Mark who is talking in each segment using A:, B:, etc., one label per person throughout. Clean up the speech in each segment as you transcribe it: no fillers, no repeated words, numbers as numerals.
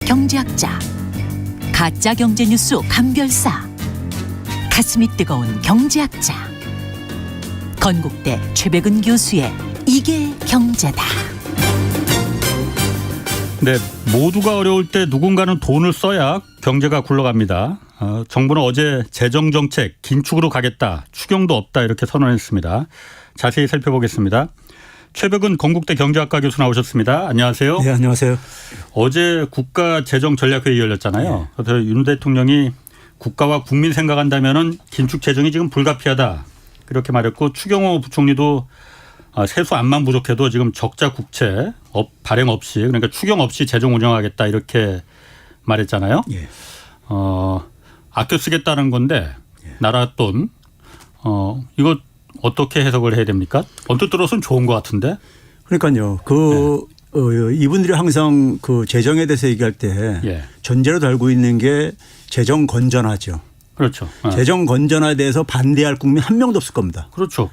A: 경제학자, 가짜 경제뉴스 감별사, 가슴이 뜨거운 경제학자, 건국대 최백은 교수의 이게 경제다.
B: 네, 모두가 어려울 때 누군가는 돈을 써야 경제가 굴러갑니다. 정부는 어제 재정정책 긴축으로 가겠다, 추경도 없다 이렇게 선언했습니다. 자세히 살펴보겠습니다. 최백은 건국대 경제학과 교수 나오셨습니다. 안녕하세요.
C: 네, 안녕하세요.
B: 어제 국가재정전략회의 열렸잖아요.
C: 네.
B: 그래서 윤 대통령이 국가와 국민 생각한다면은 긴축 재정이 지금 불가피하다 그렇게 말했고, 추경호 부총리도 세수 안만 부족해도 지금 적자 국채 발행 없이, 그러니까 추경 없이 재정 운영하겠다 이렇게 말했잖아요.
C: 예.
B: 아껴 쓰겠다는 건데
C: 예.
B: 나라 돈 이거 어떻게 해석을 해야 됩니까? 언뜻 들어서는 좋은 것 같은데.
C: 그러니까요. 이분들이 항상 그 재정에 대해서 얘기할 때
B: 예.
C: 전제로 달고 있는 게 재정 건전하죠.
B: 그렇죠.
C: 재정 건전화에 대해서 반대할 국민 한 명도 없을 겁니다.
B: 그렇죠.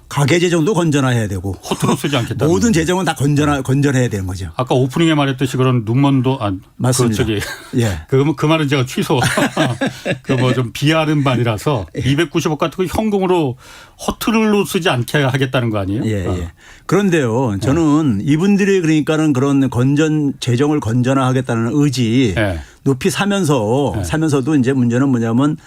C: 가계 재정도 건전화해야 되고
B: 허투루 쓰지 않겠다.
C: 모든 재정은 다 건전해야 되는 거죠.
B: 아까 오프닝에 말했듯이 그런 눈먼도
C: 맞습니다.
B: 예. 그 말은 제가 취소. 그 뭐 좀 비하는 말이라서 290억 같은 거 현금으로 허투루로 쓰지 않게 하겠다는 거 아니에요?
C: 예. 그런데요, 저는 이분들이 그러니까는 그런 재정을 건전화하겠다는 의지
B: 예.
C: 높이 사면서도 이제 문제는 뭐냐면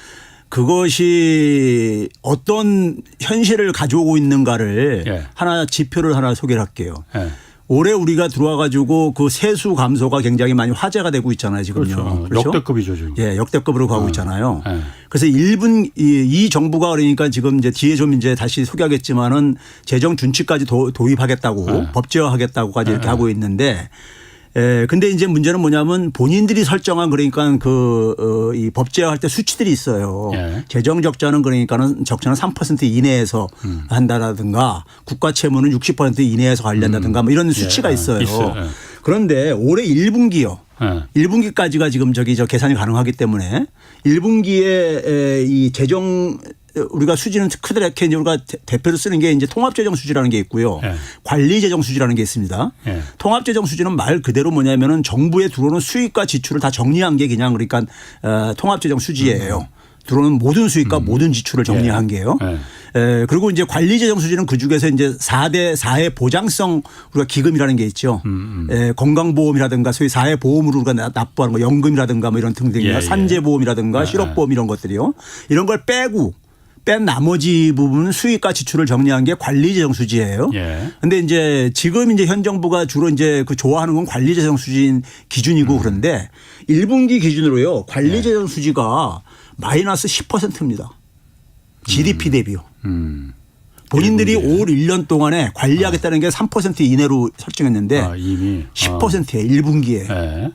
C: 그것이 어떤 현실을 가져오고 있는가를
B: 예.
C: 지표를 하나 소개를 할게요.
B: 예.
C: 올해 우리가 들어와 가지고 그 세수 감소가 굉장히 많이 화제가 되고 있잖아요, 지금요.
B: 그렇죠. 역대급이죠, 지금.
C: 예, 역대급으로 가고 있잖아요.
B: 예.
C: 그래서 이 정부가 그러니까 지금 이제 뒤에 좀 이제 다시 소개하겠지만은 재정 준칙까지 도입하겠다고 법제화하겠다고까지 이렇게 하고 있는데, 근데 이제 문제는 뭐냐면 본인들이 설정한 그러니까 이 법제화할 때 수치들이 있어요.
B: 예.
C: 재정 적자는 그러니까는 적자는 3% 이내에서 한다라든가 국가 채무는 60% 이내에서 관리한다든가 뭐 이런 수치가 있어요.
B: 있어요.
C: 그런데 올해 1분기요.
B: 예.
C: 1분기까지가 지금 계산이 가능하기 때문에 1분기에 이 재정 우리가 수지는 크게 이제 우리가 대표로 쓰는 게 이제 통합재정 수지라는 게 있고요.
B: 예.
C: 관리재정 수지라는 게 있습니다.
B: 예.
C: 통합재정 수지는 말 그대로 뭐냐면은 정부에 들어오는 수익과 지출을 다 정리한 게 그냥 그러니까 통합재정 수지예요. 들어오는 모든 수익과 모든 지출을 정리한 게요. 그리고 이제 관리재정 수지는 그 중에서 이제 4대 보장성 우리가 기금이라는 게 있죠. 건강보험이라든가 소위 4회 보험으로 우리가 납부하는 거, 연금이라든가 뭐 이런 등등이나 산재보험이라든가 실업보험 이런 것들이요. 이런 걸 뺀 나머지 부분은 수익과 지출을 정리한 게 관리재정 수지예요. 그런데 이제 지금 이제 현 정부가 주로 이제 좋아하는 건 관리재정 수지 기준이고 그런데 1분기 기준으로요. 관리재정 수지가 마이너스 10%입니다. GDP 대비요. 본인들이 올 1년 동안에 관리하겠다는 게 3% 이내로 설정했는데
B: 이미
C: 10%예요. 1분기에.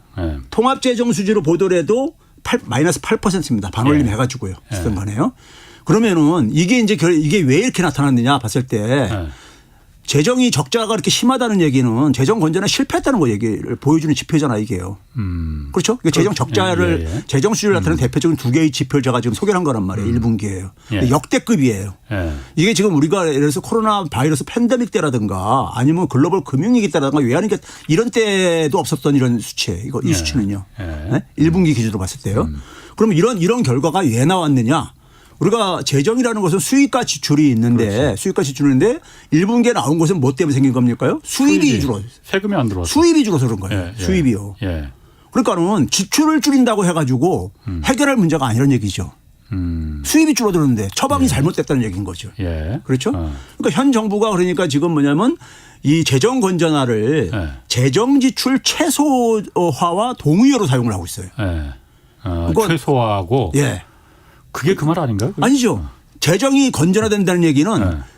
C: 통합재정 수지로 보더라도 마이너스 8%입니다. 반올림 해가지고요. 어쨌든 간에요. 그러면은 이게 왜 이렇게 나타났느냐 봤을 때 재정이 적자가 그렇게 심하다는 얘기는 재정 건전화 실패했다는 거 얘기를 보여주는 지표잖아 이게요. 그렇죠? 재정 적자를 재정 수지를 나타내는 대표적인 두 개의 지표를 제가 지금 소개를 한 거란 말이에요. 1분기예요. 역대급이에요. 이게 지금 우리가 예를 들어서 코로나 바이러스 팬데믹 때라든가 아니면 글로벌 금융위기 때라든가 외환위기 이런 때도 없었던 이런 수치예요. 이 수치는요. 1분기 기준으로 봤을 때요. 그러면 이런 결과가 왜 나왔느냐? 우리가 재정이라는 것은 수익과 지출이 있는데 그렇죠. 수익과 지출인데 1분기에 나온 것은 뭐 때문에 생긴 겁니까요? 수입이 줄어서.
B: 세금이 안 들어와서.
C: 수입이 줄어서 그런 거예요. 수입이요. 그러니까는 지출을 줄인다고 해가지고 해결할 문제가 아니라는 얘기죠. 수입이 줄어드는데 처방이 잘못됐다는 얘기인 거죠. 그렇죠? 그러니까 현 정부가 그러니까 지금 뭐냐면 이 재정 건전화를 재정 지출 최소화와 동의어로 사용을 하고 있어요.
B: 최소화하고. 그게 그 말 아닌가요?
C: 아니죠. 재정이 건전화된다는 얘기는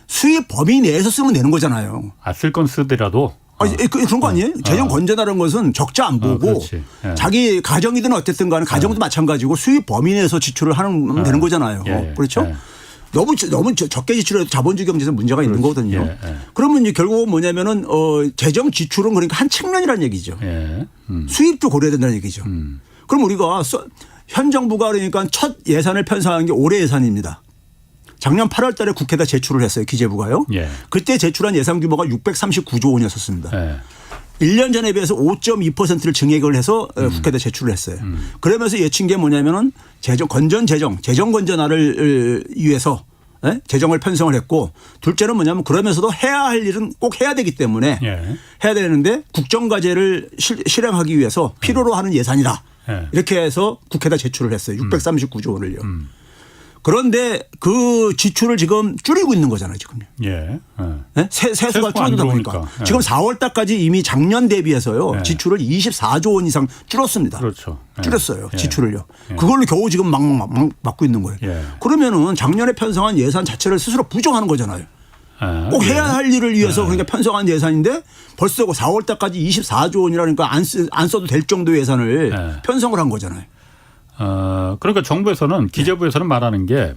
C: 수입 범위 내에서 쓰면 되는 거잖아요.
B: 쓸 건 쓰더라도.
C: 그런 거 아니에요? 재정 건전화라는 것은 적자 안 보고 자기 가정이든 어쨌든 간에 가정도 마찬가지고 수입 범위 내에서 지출을 하면 되는 거잖아요. 그렇죠? 너무 적게 지출해도 자본주의 경제에서 문제가 있는 거거든요. 그러면 이제 결국은 뭐냐면은 재정 지출은 그러니까 한 측면이라는 얘기죠. 수입도 고려해야 된다는 얘기죠. 그럼 우리가 현 정부가 그러니까 첫 예산을 편성한 게 올해 예산입니다. 작년 8월 달에 국회에다 제출을 했어요. 기재부가요. 그때 제출한 예산 규모가 639조 원이었습니다. 1년 전에 비해서 5.2%를 증액을 해서 국회에다 제출을 했어요. 그러면서 예친 게 뭐냐면은 재정 건전화를 위해서 재정을 편성을 했고 둘째는 뭐냐면 그러면서도 해야 할 일은 꼭 해야 되기 때문에 해야 되는데 국정과제를 실행하기 위해서 필요로 하는 예산이다. 이렇게 해서 국회에다 제출을 했어요. 639조 원을요. 그런데 그 지출을 지금 줄이고 있는 거잖아요, 지금요. 세수가 줄어들다 보니까. 지금 4월 달까지 이미 작년 대비해서요. 지출을 24조 원 이상 줄었습니다.
B: 그렇죠.
C: 줄였어요. 지출을요. 그걸로 겨우 지금 막 막고 있는 거예요. 그러면은 작년에 편성한 예산 자체를 스스로 부정하는 거잖아요. 꼭 해야 할 일을 위해서 그러니까 편성한 예산인데 벌써 4월 달까지 24조 원이라니까 안 써도 될 정도의 예산을 편성을 한 거잖아요.
B: 그러니까 정부에서는 기재부에서는 말하는 게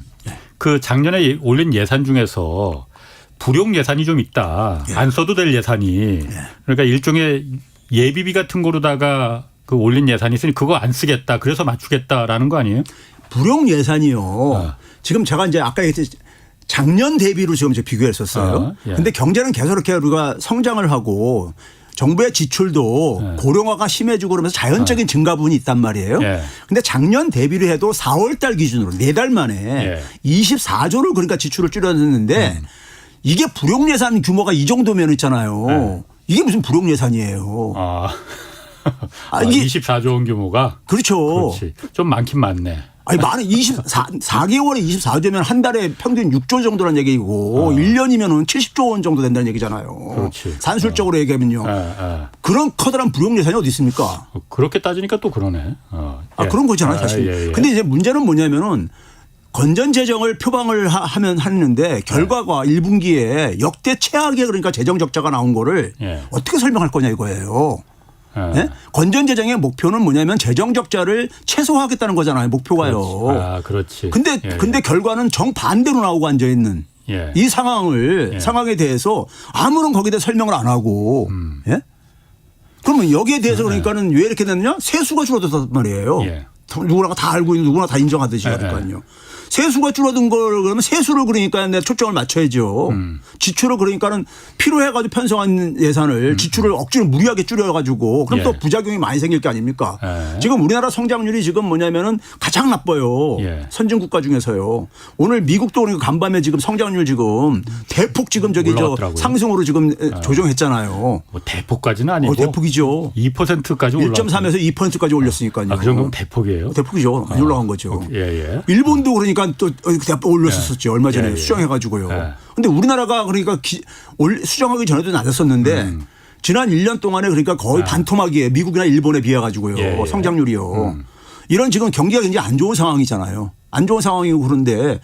B: 그 작년에 올린 예산 중에서 불용 예산이 좀 있다. 안 써도 될 예산이. 그러니까 일종의 예비비 같은 거로다가 그 올린 예산이 있으니 그거 안 쓰겠다. 그래서 맞추겠다라는 거 아니에요?
C: 불용 예산이요. 지금 제가 이제 아까 얘기했듯이 작년 대비로 지금 이제 비교했었어요. 그런데 경제는 계속 이렇게 우리가 성장을 하고 정부의 지출도 고령화가 심해지고 그러면서 자연적인 증가 부분이 있단 말이에요. 그런데 작년 대비로 해도 4월 달 기준으로 4달 만에 24조를 그러니까 지출을 줄였는데 이게 불용 예산 규모가 이 정도면 있잖아요. 이게 무슨 불용 예산이에요.
B: 이게 24조 원 규모가.
C: 그렇죠.
B: 그렇지. 좀 많긴 많네.
C: 아니 많은 4개월에 24조면 한 달에 평균 6조 정도라는 얘기고 1년이면은 70조 원 정도 된다는 얘기잖아요.
B: 그렇지.
C: 산술적으로 얘기하면요. 그런 커다란 불용 예산이 어디 있습니까?
B: 그렇게 따지니까 또 그러네.
C: 그런 거잖아요, 사실. 근데 이제 문제는 뭐냐면은 건전 재정을 표방을 하는데 결과가 1분기에 역대 최악의 그러니까 재정 적자가 나온 거를 어떻게 설명할 거냐 이거예요. 건전 재정의 목표는 뭐냐면 재정 적자를 최소화하겠다는 거잖아요. 목표가요.
B: 그렇지.
C: 근데 결과는 정반대로 나오고 앉아 있는 이 상황에 대해서 아무런 거기에 대해 설명을 안 하고 그러면 여기에 대해서 그러니까는 왜 이렇게 됐느냐? 세수가 줄어들었단 말이에요. 누구나 다 알고 있는 누구나 다 인정하듯이 그러니까요. 세수가 줄어든 걸 그러면 세수를 그러니까 내가 초점을 맞춰야죠. 지출을 그러니까는 필요해가지고 편성한 예산을 지출을 억지로 무리하게 줄여가지고 그럼 또 부작용이 많이 생길 게 아닙니까? 지금 우리나라 성장률이 지금 뭐냐면은 가장 나빠요. 선진국가 중에서요. 오늘 미국도 그러니까 간밤에 지금 성장률 지금 대폭 지금 저기 상승으로 지금 조정했잖아요.
B: 뭐 대폭까지는 아니고.
C: 대폭이죠.
B: 2%까지 올랐어요.
C: 1.3에서 2%까지 올렸으니까요.
B: 그 정도면 대폭이에요?
C: 대폭이죠. 많이 올라간 거죠.
B: 일본도
C: 그러니까 또 올렸었죠. 얼마 전에 수정해가지고요. 그런데 우리나라가 그러니까 수정하기 전에도 낮았었는데 지난 1년 동안에 그러니까 거의 반토막이에요. 미국이나 일본에 비해 가지고요. 성장률이요. 이런 지금 경기가 굉장히 안 좋은 상황이잖아요. 안 좋은 상황이고 그런데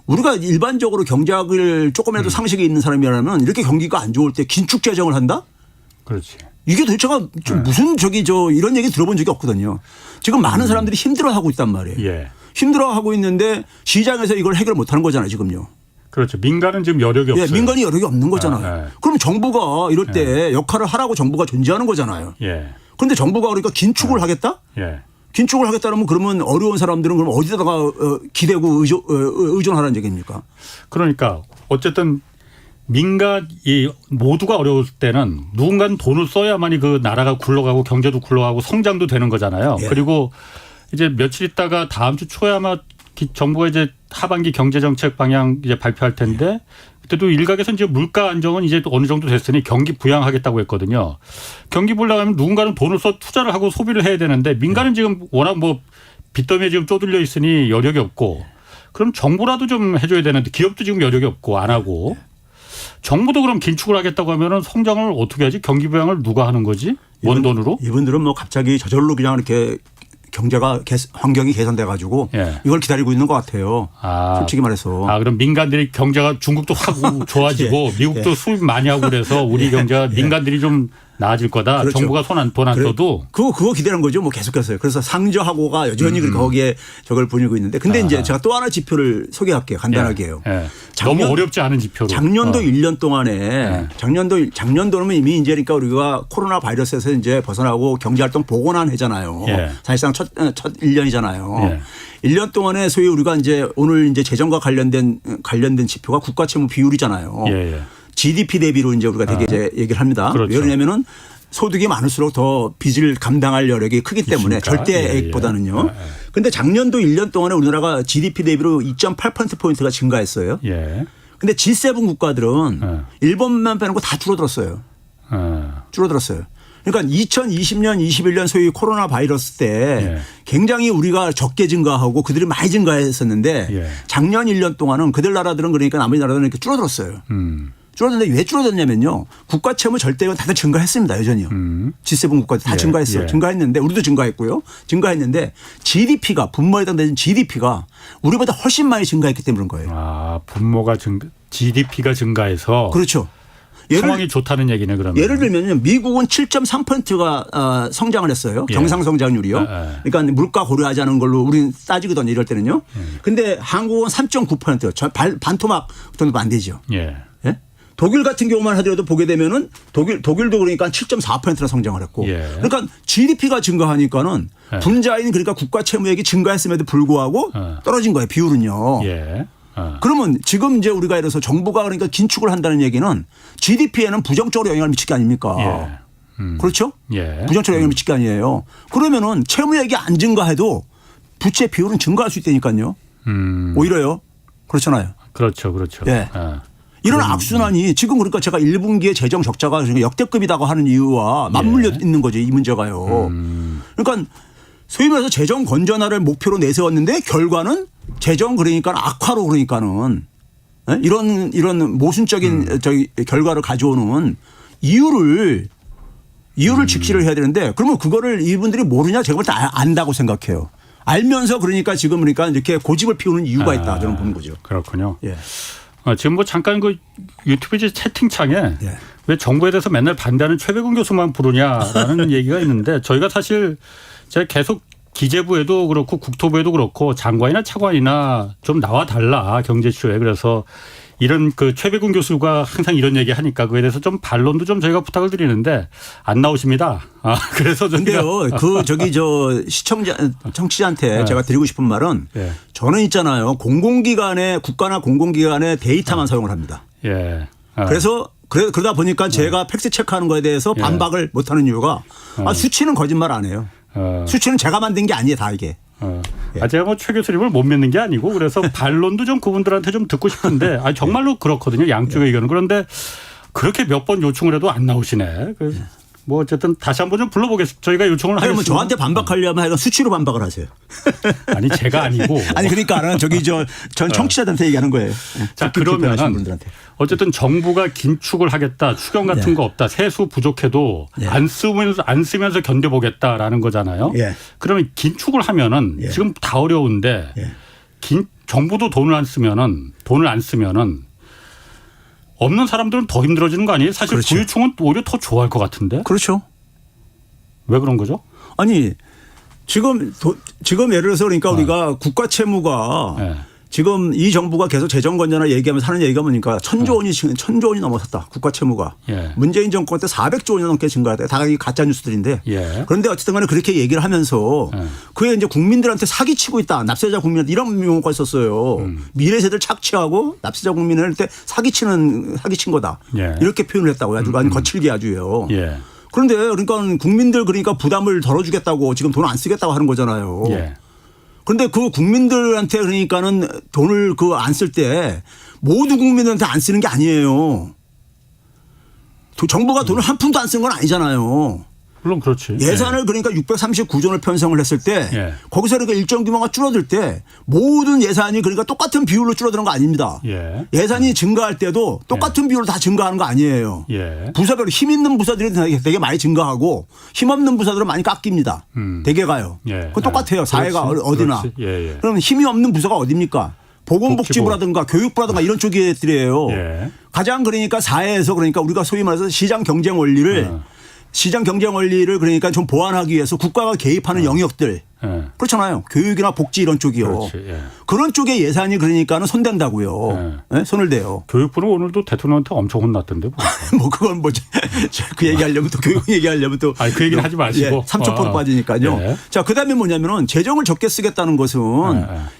C: 우리가 일반적으로 경제학을 조금이라도 상식이 있는 사람이라면 이렇게 경기가 안 좋을 때 긴축 재정을 한다?
B: 그렇지.
C: 이게 도대체가 무슨 이런 얘기 들어본 적이 없거든요. 지금 많은 사람들이 힘들어하고 있단 말이에요. 힘들어하고 있는데 시장에서 이걸 해결 못하는 거잖아요, 지금요.
B: 그렇죠. 민간은 지금 여력이 없어요.
C: 민간이 여력이 없는 거잖아요. 그럼 정부가 이럴 때 역할을 하라고 정부가 존재하는 거잖아요. 그런데 정부가 그러니까 긴축을 하겠다? 긴축을 하겠다면 그러면 어려운 사람들은 그럼 어디다가 기대고 의존하라는 얘기입니까?
B: 그러니까 어쨌든 민간이 모두가 어려울 때는 누군가는 돈을 써야만이 그 나라가 굴러가고 경제도 굴러가고 성장도 되는 거잖아요. 그리고 이제 며칠 있다가 다음 주 초에 아마 정부가 이제 하반기 경제정책 방향 이제 발표할 텐데 그때도 일각에서 이제 물가 안정은 이제 또 어느 정도 됐으니 경기 부양하겠다고 했거든요. 경기 부양하면 누군가는 돈을 써 투자를 하고 소비를 해야 되는데 민간은 지금 워낙 뭐 빚더미에 지금 쪼들려 있으니 여력이 없고 그럼 정부라도 좀 해줘야 되는데 기업도 지금 여력이 없고 안 하고 정부도 그럼 긴축을 하겠다고 하면은 성장을 어떻게 하지? 경기 부양을 누가 하는 거지? 뭔 돈으로? 이분들은
C: 뭐 갑자기 저절로 그냥 이렇게 경제가 환경이 개선돼 가지고 이걸 기다리고 있는 것 같아요. 솔직히 말해서.
B: 그럼 민간들이 경제가 중국도 확 좋아지고 미국도 수입 많이 하고 그래서 우리 경제가 민간들이 좀 나아질 거다. 그렇죠. 정부가 돈 안 써도.
C: 그거 기대는 거죠. 뭐 계속해서요. 그래서 상저하고가 여전히 거기에 저걸 보이고 있는데. 근데 이제 제가 또 하나 지표를 소개할게요. 간단하게요.
B: 너무 어렵지 않은 지표로.
C: 작년도 1년 동안에 작년도는 이미 이제 그러니까 우리가 코로나 바이러스에서 이제 벗어나고 경제활동 복원한 해잖아요. 사실상 첫 1년이잖아요. 1년 동안에 소위 우리가 이제 오늘 이제 재정과 관련된 지표가 국가채무 비율이잖아요. GDP 대비로 이제 우리가 되게 이제 얘기를 합니다.
B: 그렇죠.
C: 왜냐면은 소득이 많을수록 더 빚을 감당할 여력이 크기 때문에
B: 있습니까?
C: 절대액보다는요.
B: 예.
C: 그런데 작년도 1년 동안에 우리나라가 GDP 대비로 2.8%포인트가 증가했어요.
B: 예.
C: 근데 G7 국가들은 일본만 빼는 거 다 줄어들었어요. 줄어들었어요. 그러니까 2020년, 21년 소위 코로나 바이러스 때 굉장히 우리가 적게 증가하고 그들이 많이 증가했었는데 작년 1년 동안은 그들 나라들은 그러니까 나머지 나라들은 이렇게 줄어들었어요. 줄어드는데 왜 줄어들냐면요. 국가 채무 절대액은 다들 증가했습니다. 여전히요. G7 국가들 다 증가했어요. 증가했는데 우리도 증가했고요. 증가했는데 GDP가 분모에 해당되는 GDP가 우리보다 훨씬 많이 증가했기 때문인 거예요.
B: 아, 분모가 GDP가 증가해서
C: 그렇죠.
B: 상황이 좋다는 얘기네 그러면.
C: 예를 들면요. 미국은 7.3%가 성장을 했어요. 경상 성장률이요. 그러니까 물가 고려하지 않은 걸로 우리는 따지거든요. 이럴 때는요. 근데 한국은 3.9%. 반토막 정도 안 되죠.
B: 예.
C: 예? 독일 같은 경우만 하더라도 보게 되면은 독일도 그러니까 7.4%나 성장을 했고. 그러니까 GDP가 증가하니까는 분자인 그러니까 국가 채무액이 증가했음에도 불구하고 떨어진 거예요. 비율은요. 그러면 지금 이제 우리가 예를 들어서 정부가 그러니까 긴축을 한다는 얘기는 GDP에는 부정적으로 영향을 미칠 게 아닙니까? 그렇죠? 부정적으로 영향을 미칠 게 아니에요. 그러면은 채무액이 안 증가해도 부채 비율은 증가할 수 있다니까요. 오히려요. 그렇잖아요.
B: 그렇죠.
C: 예. 이런 악순환이 지금 그러니까 제가 1분기에 재정 적자가 역대급이라고 하는 이유와 맞물려 있는 거죠. 이 문제가요. 그러니까 소위 말해서 재정 건전화를 목표로 내세웠는데 결과는 재정 그러니까 악화로 그러니까는 이런 모순적인 저기 결과를 가져오는 이유를 직시를 해야 되는데 그러면 그거를 이분들이 모르냐 제가 볼 때 안다고 생각해요. 알면서 그러니까 지금 그러니까 이렇게 고집을 피우는 이유가 있다 저는 보는 거죠.
B: 그렇군요.
C: 예.
B: 지금 뭐 잠깐 그 유튜브 채팅창에 왜 정부에 대해서 맨날 반대하는 최백운 교수만 부르냐라는 얘기가 있는데 저희가 사실 제가 계속 기재부에도 그렇고 국토부에도 그렇고 장관이나 차관이나 좀 나와 달라 경제쇼에 그래서 이런 그 최백운 교수가 항상 이런 얘기 하니까 그에 대해서 좀 반론도 좀 저희가 부탁을 드리는데 안 나오십니다. 그래서
C: 근데요, 청취자한테 제가 드리고 싶은 말은 저는 있잖아요. 공공기관에 국가나 공공기관의 데이터만 사용을 합니다. 그래서 그러다 보니까 제가 팩트 체크하는 거에 대해서 반박을 못하는 이유가 수치는 거짓말 안 해요. 수치는 제가 만든 게 아니에요, 다 이게.
B: 제가 뭐 최 교수님을 못 믿는 게 아니고 그래서 반론도 좀 그분들한테 좀 듣고 싶은데 정말로 그렇거든요. 양쪽의 의견은. 그런데 그렇게 몇 번 요청을 해도 안 나오시네. 그래서 뭐 어쨌든 다시 한번 좀 불러보겠습니다. 저희가 요청을 하겠습니다.
C: 그러면 저한테 반박하려면 하여간 수치로 반박을 하세요.
B: 아니 제가 아니고.
C: 아니 그러니까 전 청취자들한테 얘기하는 거예요.
B: 자 그러면 어쨌든 정부가 긴축을 하겠다. 추경 같은 거 없다. 세수 부족해도 안 쓰면서 견뎌보겠다라는 거잖아요. 그러면 긴축을 하면은 지금 다 어려운데 정부도 돈을 안 쓰면은 없는 사람들은 더 힘들어지는 거 아니에요? 사실
C: 그렇죠.
B: 부유층은 오히려 더 좋아할 것 같은데.
C: 그렇죠.
B: 왜 그런 거죠?
C: 아니 지금 예를 들어서 그러니까 우리가 국가 채무가 지금 이 정부가 계속 재정 건전화 얘기하면서 하는 얘기가 뭐니까 1,000조 원이 넘어섰다. 국가 채무가. 문재인 정권 때 400조 원이 넘게 증가했다. 다 가짜 뉴스들인데. 그런데 어쨌든 간에 그렇게 얘기를 하면서 그게 이제 국민들한테 사기치고 있다. 납세자 국민한테 이런 용어가 있었어요. 미래 세대를 착취하고 납세자 국민한테 사기친 거다. 이렇게 표현을 했다고 아주 거칠게 아주요. 그런데 그러니까 국민들 그러니까 부담을 덜어주겠다고 지금 돈 안 쓰겠다고 하는 거잖아요. 그런데 그 국민들한테 그러니까는 돈을 안 쓸 때 모두 국민들한테 안 쓰는 게 아니에요. 정부가 돈을 한 푼도 안 쓰는 건 아니잖아요.
B: 물론 그렇지.
C: 예산을 그러니까 639조 원을 편성을 했을 때 거기서 그러니까 일정 규모가 줄어들 때 모든 예산이 그러니까 똑같은 비율로 줄어드는 거 아닙니다. 예산이 증가할 때도 똑같은 비율로 다 증가하는 거 아니에요. 부서별로 힘 있는 부서들이 되게 많이 증가하고 힘 없는 부서들은 많이 깎입니다. 되게 가요. 그건 똑같아요. 사회가 어디나. 그럼 힘이 없는 부서가 어디입니까? 보건복지부라든가 교육부라든가 이런 쪽들이에요. 가장 그러니까 사회에서 그러니까 우리가 소위 말해서 시장 경쟁 원리를 그러니까 좀 보완하기 위해서 국가가 개입하는 영역들. 그렇잖아요. 교육이나 복지 이런 쪽이요. 그런 쪽에 예산이 그러니까는 손댄다고요. 손을 대요.
B: 교육부는 오늘도 대통령한테 엄청 혼났던데.
C: 뭐 그건 뭐지. 그 얘기하려면 또 교육 얘기하려면 또.
B: 아니, 그 얘기는 하지 마시고.
C: 3초 빠지니까요. 자, 그다음에 뭐냐면은 재정을 적게 쓰겠다는 것은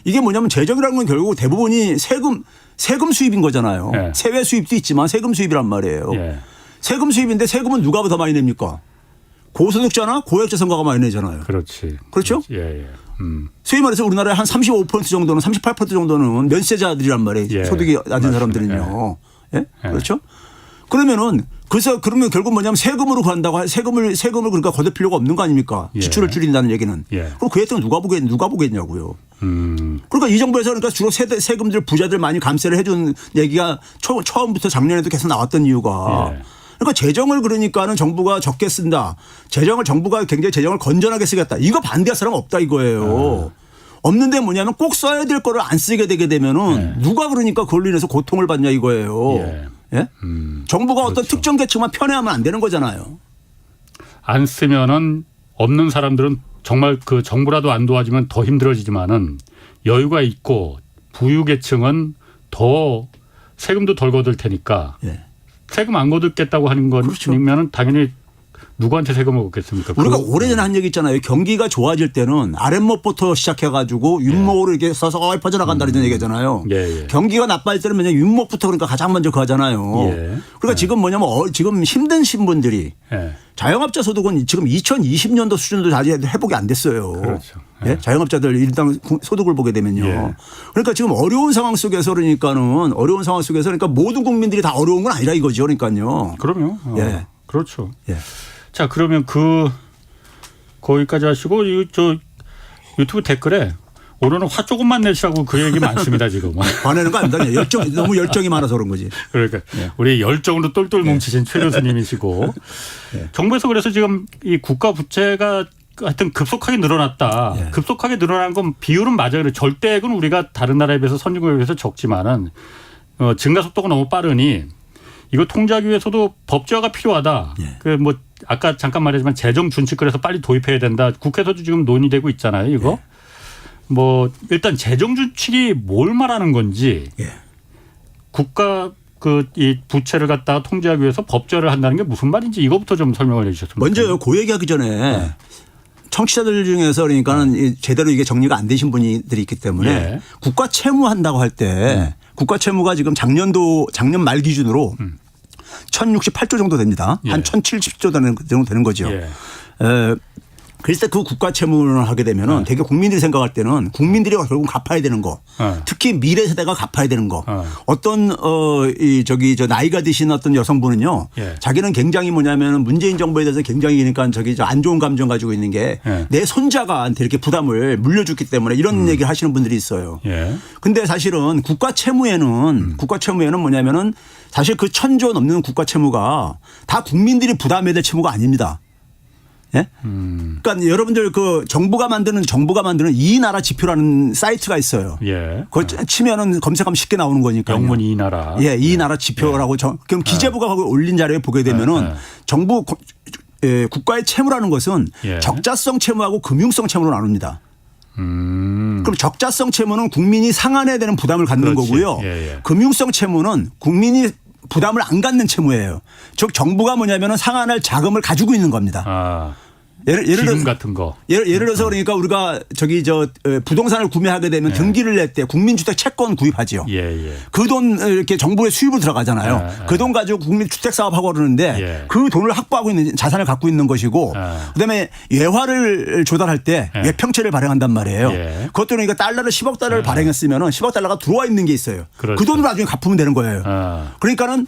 C: 이게 뭐냐면 재정이라는 건 결국 대부분이 세금 수입인 거잖아요. 세외 수입도 있지만 세금 수입이란 말이에요. 세금 수입인데 세금은 누가 더 많이 냅니까? 고소득자나 고액자산가가 많이 내잖아요.
B: 그렇지.
C: 그렇죠?
B: 예, 예.
C: 소위 말해서 우리나라에 한 35% 정도는 38% 정도는 면세자들이란 말이에요.
B: 예.
C: 소득이 낮은
B: 맞습니다.
C: 사람들은요. 예? 그렇죠? 그러면은 그러면 결국 뭐냐면 세금으로 간다고 세금을 그러니까 거둘 필요가 없는 거 아닙니까?
B: 예.
C: 지출을 줄인다는 얘기는.
B: 예.
C: 그럼 그 혜택은 누가 보겠냐고요. 그러니까 이 정부에서 그러니까 주로 세금들 부자들 많이 감세를 해준 얘기가 처음부터 작년에도 계속 나왔던 이유가
B: 예.
C: 그러니까 재정을 그러니까는 정부가 적게 쓴다. 정부가 굉장히 재정을 건전하게 쓰겠다. 이거 반대할 사람 없다 이거예요. 없는데 뭐냐면 꼭 써야 될 거를 안 쓰게 되게 되면은 누가 그러니까 그걸로 인해서 고통을 받냐 이거예요.
B: 예.
C: 예? 정부가 어떤
B: 그렇죠.
C: 특정 계층만 편애하면 안 되는 거잖아요.
B: 안 쓰면은 없는 사람들은 정말 그 정부라도 안 도와주면 더 힘들어지지만은 여유가 있고 부유계층은 더 세금도 덜 거둘 테니까
C: 예.
B: 세금 안 거둘겠다고 하는
C: 그렇죠.
B: 거면은 당연히 누구한테 세금을 걷겠습니까?
C: 우리가 오래전에 한 얘기 있잖아요. 경기가 좋아질 때는 아랫목부터 시작해가지고 윗목으로 이렇게 서서히 퍼져나간다는 얘기잖아요.
B: 예, 예.
C: 경기가 나빠질 때는 뭐냐 윗목부터 그러니까 가장 먼저 가잖아요.
B: 예.
C: 그러니까 지금 뭐냐면 지금 힘든 신분들이
B: 예.
C: 자영업자 소득은 지금 2020년도 수준도 아직 회복이 안 됐어요.
B: 그렇죠.
C: 예? 자영업자들 일당 소득을 보게 되면요.
B: 예.
C: 그러니까 지금 어려운 상황 속에서 그러니까 모든 국민들이 다 어려운 건 아니라 이거죠. 그러니까요.
B: 그럼요.
C: 예.
B: 그렇죠.
C: 예.
B: 자, 그러면 거기까지 하시고 저 유튜브 댓글에 오늘은 화 조금만 내시라고 그 얘기 많습니다 지금.
C: 화내는 거 아닙니다. 너무 열정이 많아서 그런 거지.
B: 그러니까 우리 열정으로 똘똘 뭉치신 최 교수님이시고 정부에서 그래서 지금 이 국가 부채가 하여튼 급속하게 늘어났다.
C: 예.
B: 급속하게 늘어난 건 비율은 맞아요. 절대액은 우리가 다른 나라에 비해서 선진국에 비해서 적지만은 증가 속도가 너무 빠르니 이거 통제하기 위해서도 법제화가 필요하다.
C: 예.
B: 그 뭐 아까 잠깐 말했지만 재정 준칙을 해서 빨리 도입해야 된다. 국회에서도 지금 논의되고 있잖아요. 이거.
C: 예.
B: 뭐 일단 재정 준칙이 뭘 말하는 건지
C: 예.
B: 국가 이 부채를 갖다가 통제하기 위해서 법제화를 한다는 게 무슨 말인지 이거부터 좀 설명을 해 주셨으면
C: 먼저 그 얘기하기 전에 청취자들 중에서 그러니까는 제대로 이게 정리가 안 되신 분들이 있기 때문에
B: 예.
C: 국가 채무 한다고 할 때 국가 채무가 지금 작년 말 기준으로 1068조 정도 됩니다.
B: 예.
C: 한 1070조 정도 되는 거죠.
B: 예.
C: 그래서 그 국가 채무를 하게 되면은 되게 국민들이 생각할 때는 국민들이 결국 갚아야 되는 거, 특히 미래 세대가 갚아야 되는 거. 어떤 나이가 드신 어떤 여성분은요,
B: 예.
C: 자기는 굉장히 뭐냐면 문재인 정부에 대해서 굉장히 그러니까 안 좋은 감정 가지고 있는 게 내 손자가한테 이렇게 부담을 물려줬기 때문에 이런 얘기를 하시는 분들이 있어요.
B: 예.
C: 근데 사실은 국가 채무에는 뭐냐면은 사실 그 1000조 넘는 국가 채무가 다 국민들이 부담해야 될 채무가 아닙니다. 예? 그러니까 여러분들 정부가 만드는 이 나라 지표라는 사이트가 있어요.
B: 예.
C: 그거 치면은 검색하면 쉽게 나오는 거니까요.
B: 영문 이 나라.
C: 예, 이 나라 지표라고 그럼 기재부가 거기 올린 자료에 보게 되면은 정부 국가의 채무라는 것은
B: 예.
C: 적자성 채무하고 금융성 채무로 나눕니다. 그럼 적자성 채무는 국민이 상환해야 되는 부담을 갖는
B: 그렇지.
C: 거고요.
B: 예.
C: 금융성 채무는 국민이 부담을 안 갖는 채무예요. 즉 정부가 뭐냐면은 상환할 자금을 가지고 있는 겁니다. 예를
B: 기금
C: 들어서
B: 같은 거.
C: 예를 들어서 그러니까 우리가 부동산을 구매하게 되면 등기를 낼 때 국민주택 채권 구입하지요.
B: 예.
C: 그 돈 이렇게 정부의 수입으로 들어가잖아요. 그 돈 가지고 국민주택 사업하고 그러는데
B: 예.
C: 그 돈을 확보하고 있는 자산을 갖고 있는 것이고 그다음에 예화를 조달할 때 예평채를 발행한단 말이에요.
B: 예.
C: 그것도 그러니까 10억 달러를 발행했으면은 10억 달러가 들어와 있는 게 있어요.
B: 그렇죠.
C: 그 돈으로 나중에 갚으면 되는 거예요. 그러니까는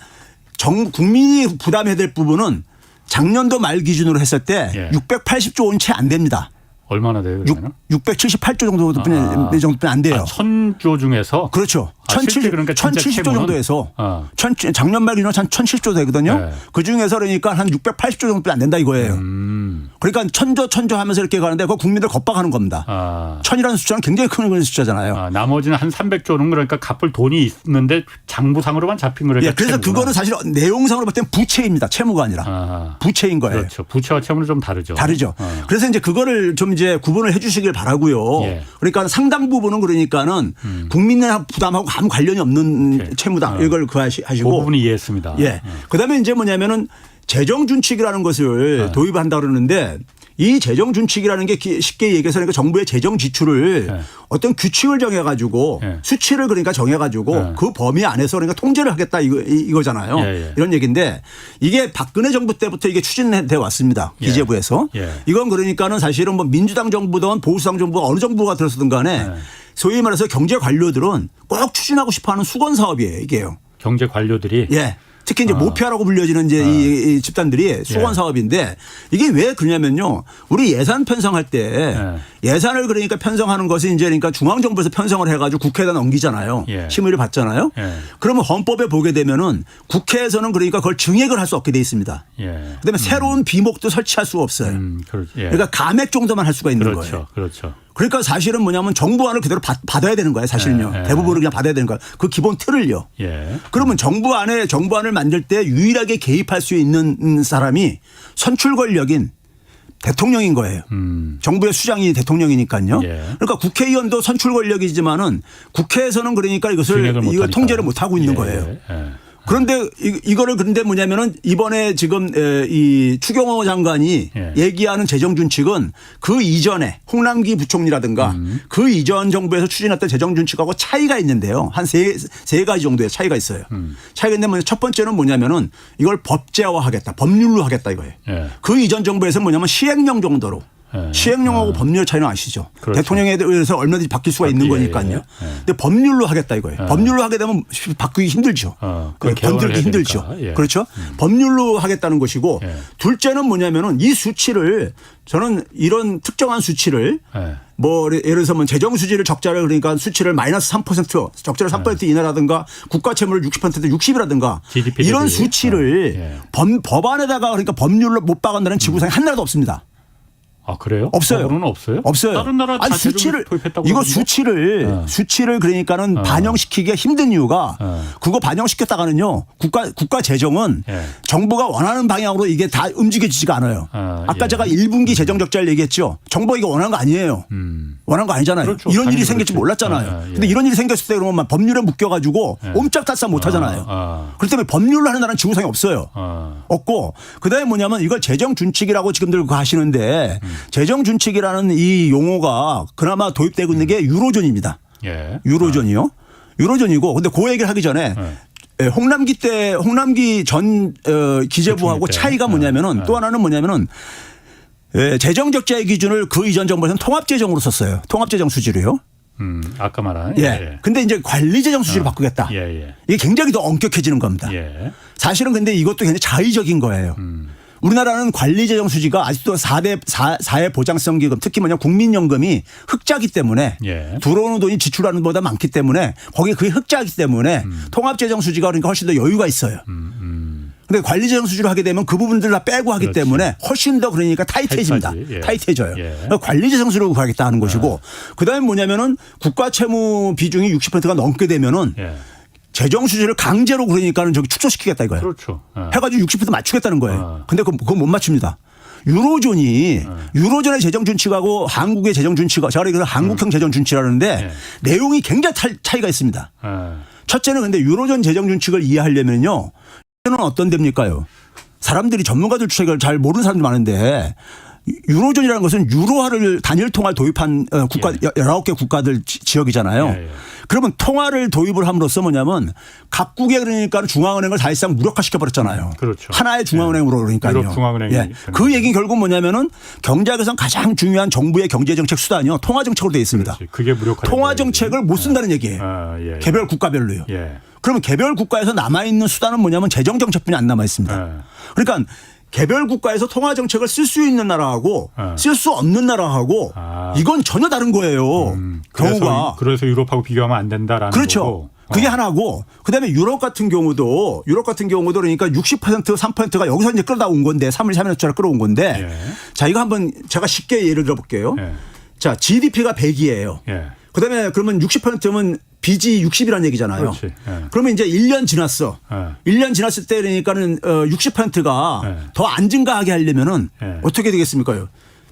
C: 국민이 부담해야 될 부분은 작년도 말 기준으로 했을 때 680조 원 채 안 됩니다.
B: 얼마나 돼요?
C: 678조 정도뿐이 안 돼요.
B: 1000조 중에서?
C: 그렇죠.
B: 실제 그러니까
C: 1070조 정도에서 작년 말 기준으로 한 1070조 되거든요.
B: 네.
C: 그중에서 그러니까 한 680조 정도뿐이 안 된다 이거예요. 그러니까 1000조 하면서 이렇게 가는데 그거 국민들 겁박하는 겁니다. 1000이라는 숫자는 굉장히 큰 숫자잖아요.
B: 나머지는 한 300조는 그러니까 갚을 돈이 있는데 장부상으로만 잡힌 거니까.
C: 예, 그래서
B: 채무구나.
C: 그거는 사실 내용상으로 볼 때는 부채입니다. 채무가 아니라. 부채인 거예요.
B: 그렇죠. 부채와 채무는 좀 다르죠.
C: 다르죠. 그래서 이제 그거를 좀 이제 구분을 해 주시길 바라고요.
B: 예.
C: 그러니까 상당 부분은 그러니까는 국민의 부담하고 아무 관련이 없는 채무다. 이걸 하시고.
B: 그 부분은 이해했습니다.
C: 예. 그다음에 이제 뭐냐면은 재정 준칙이라는 것을 도입한다 그러는데 이 재정 준칙이라는 게 쉽게 얘기해서 그러니까 정부의 재정 지출을
B: 네.
C: 어떤 규칙을 정해가지고
B: 네.
C: 수치를 그러니까 정해가지고
B: 네.
C: 그 범위 안에서 그러니까 통제를 하겠다 이거잖아요.
B: 예.
C: 이런 얘기인데 이게 박근혜 정부 때부터 이게 추진돼 왔습니다.
B: 예.
C: 기재부에서.
B: 예.
C: 이건 그러니까는 사실은 뭐 민주당 정부든 보수당 정부가 어느 정부가 들었든 간에
B: 네.
C: 소위 말해서 경제 관료들은 꼭 추진하고 싶어하는 수건 사업이에요. 이게요.
B: 경제 관료들이
C: 예. 특히 이제 모피아라고 불려지는 이제 이 집단들이 수건
B: 예.
C: 사업인데 이게 왜 그러냐면요. 우리 예산 편성할 때 예산을 그러니까 편성하는 것이 이제 그러니까 중앙정부에서 편성을 해가지고 국회에다 넘기잖아요.
B: 예.
C: 심의를 받잖아요.
B: 예.
C: 그러면 헌법에 보게 되면은 국회에서는 그러니까 그걸 증액을 할 수 없게 돼 있습니다.
B: 예.
C: 그다음에 새로운 비목도 설치할 수가 없어요.
B: 예.
C: 그러니까 감액 정도만 할 수가 있는
B: 그렇죠.
C: 거예요.
B: 그렇죠.
C: 그러니까 사실은 뭐냐면 정부안을 그대로 받아야 되는 거예요. 사실은요.
B: 예.
C: 대부분을 그냥 받아야 되는 거예요. 그 기본 틀을요.
B: 예.
C: 그러면 정부안을 만들 때 유일하게 개입할 수 있는 사람이 선출 권력인 대통령인 거예요. 정부의 수장이 대통령이니까요.
B: 예.
C: 그러니까 국회의원도 선출 권력이지만은 국회에서는 그러니까 이걸 통제를 못 하고 있는 거예요.
B: 예.
C: 그런데 이거를 그런데 뭐냐면은 이번에 지금 이 추경호 장관이
B: 예.
C: 얘기하는 재정 준칙은 그 이전에 홍남기 부총리라든가 그 이전 정부에서 추진했던 재정 준칙하고 차이가 있는데요. 한 세 가지 정도의 차이가 있어요. 차이가 있는데 첫 번째는 뭐냐면은 이걸 법제화하겠다. 법률로 하겠다 이거예요.
B: 예.
C: 그 이전 정부에서는 뭐냐면 시행령 정도로 시행령하고 법률 차이는 아시죠?
B: 그렇죠.
C: 대통령에 의해서 얼마든지 바뀔 수가 있는 거니까요. 근데 법률로 하겠다 이거예요. 법률로 하게 되면 바꾸기 힘들죠. 번들기 힘들죠.
B: 예.
C: 그렇죠. 법률로 하겠다는 것이고 둘째는 뭐냐면은 이 수치를 저는 이런 특정한 수치를 뭐 예를 들어서 뭐 재정 수지를 적자를 그러니까 수치를 마이너스 3% 적자를 3% 이내라든가 국가 채무를 60% 60이라든가 이런 수치를 법안에다가 그러니까 법률로 못 박은다는 지구상에 한 나라도 없습니다.
B: 아 그래요?
C: 없어요.
B: 법으로는 없어요?
C: 없어요.
B: 다른 나라
C: 아니
B: 수치를
C: 이거 수치를 그러니까는 반영시키기가 힘든 이유가 그거 반영시켰다가는요 국가 재정은 정부가 원하는 방향으로 이게 다 움직여지지가 않아요. 아까 제가 1분기 재정 적자를 얘기했죠. 정부가 이거 원하는 거 아니에요. 원하는 거 아니잖아요.
B: 그렇죠.
C: 이런 일이
B: 당연히
C: 생길지
B: 그렇죠.
C: 몰랐잖아요. 근데 이런 일이 생겼을 때 그러면 법률에 묶여가지고 옴짝달싹 못하잖아요. 그렇기 때문에 법률로 하는 나라는 지구상에 없어요. 없고 그다음에 뭐냐면 이걸 재정 준칙이라고 지금들 하시는데 재정 준칙이라는 이 용어가 그나마 도입되고 있는 게 유로존입니다.
B: 예.
C: 유로존이요. 유로존이고 근데 그 얘기를 하기 전에 홍남기 전 기재부하고 차이가 뭐냐면은 또 하나는 뭐냐면은 재정 적자의 기준을 그 이전 정부에서는 통합재정으로 썼어요. 통합재정 수지로요.
B: 아까 말한.
C: 예. 근데 이제 관리재정 수지로 바꾸겠다. 이게 굉장히 더 엄격해지는 겁니다. 사실은 근데 이것도 굉장히 자의적인 거예요. 우리나라는 관리재정 수지가 아직도 4대 보장성 기금 특히 뭐냐 국민연금이 흑자기 때문에 들어오는 돈이 지출하는 것보다 많기 때문에 거기에 그게 흑자기 때문에 통합재정 수지가 그러니까 훨씬 더 여유가 있어요. 근데 관리재정 수지로 하게 되면 그 부분들 다 빼고 하기 때문에 훨씬 더 그러니까 타이트해집니다. 타이트해져요. 그러니까 관리재정 수지로 가겠다 하는 것이고 그다음에 뭐냐면은 국가 채무 비중이 60%가 넘게 되면은 재정 수지를 강제로 그러니까는 저기 축소시키겠다 이거예요.
B: 그렇죠.
C: 해가지고 60% 맞추겠다는 거예요. 근데 그거 못 맞춥니다. 유로존의 재정 준칙하고 한국의 재정 준칙, 제가 그래서 한국형 재정 준칙이라는데 내용이 굉장히 차이가 있습니다. 첫째는 근데 유로존 재정 준칙을 이해하려면요. 이는 어떤 데입니까요? 사람들이 전문가들 책을 잘 모르는 사람들이 많은데 유로존이라는 것은 유로화를 단일 통화를 도입한 국가 19개 국가들 지역이잖아요. 그러면 통화를 도입을 함으로써 뭐냐면 각국의 그러니까 중앙은행을 사실상 무력화시켜 버렸잖아요.
B: 그렇죠.
C: 하나의 중앙은행으로 그러니까요.
B: 유럽 중앙은행이
C: 그 얘기는 결국 뭐냐면은 경제학에서는 가장 중요한 정부의 경제정책 수단이요. 통화정책으로 되어 있습니다.
B: 그렇지. 그게 무력화.
C: 통화정책을 못 쓴다는 얘기예요. 개별 국가별로요. 그러면 개별 국가에서 남아있는 수단은 뭐냐면 재정정책뿐이 안 남아있습니다. 그러니까 개별 국가에서 통화 정책을 쓸 수 있는 나라하고 쓸 수 없는 나라하고 이건 전혀 다른 거예요. 경우가.
B: 그래서 유럽하고 비교하면 안 된다라는
C: 그렇죠.
B: 거고.
C: 그게 하나고 그다음에 유럽 같은 경우도 그러니까 60% 3%가 여기서 이제 끌어다온 건데 3월 3일자를 끌어온 건데 자 이거 한번 제가 쉽게 예를 들어볼게요. 자 GDP가 100이에요. 그다음에 그러면 60%면 빚이 60이라는 얘기잖아요. 그러면 이제 1년 지났어. 1년 지났을 때 그러니까는 60%가 더 안 증가하게 하려면은 어떻게 되겠습니까?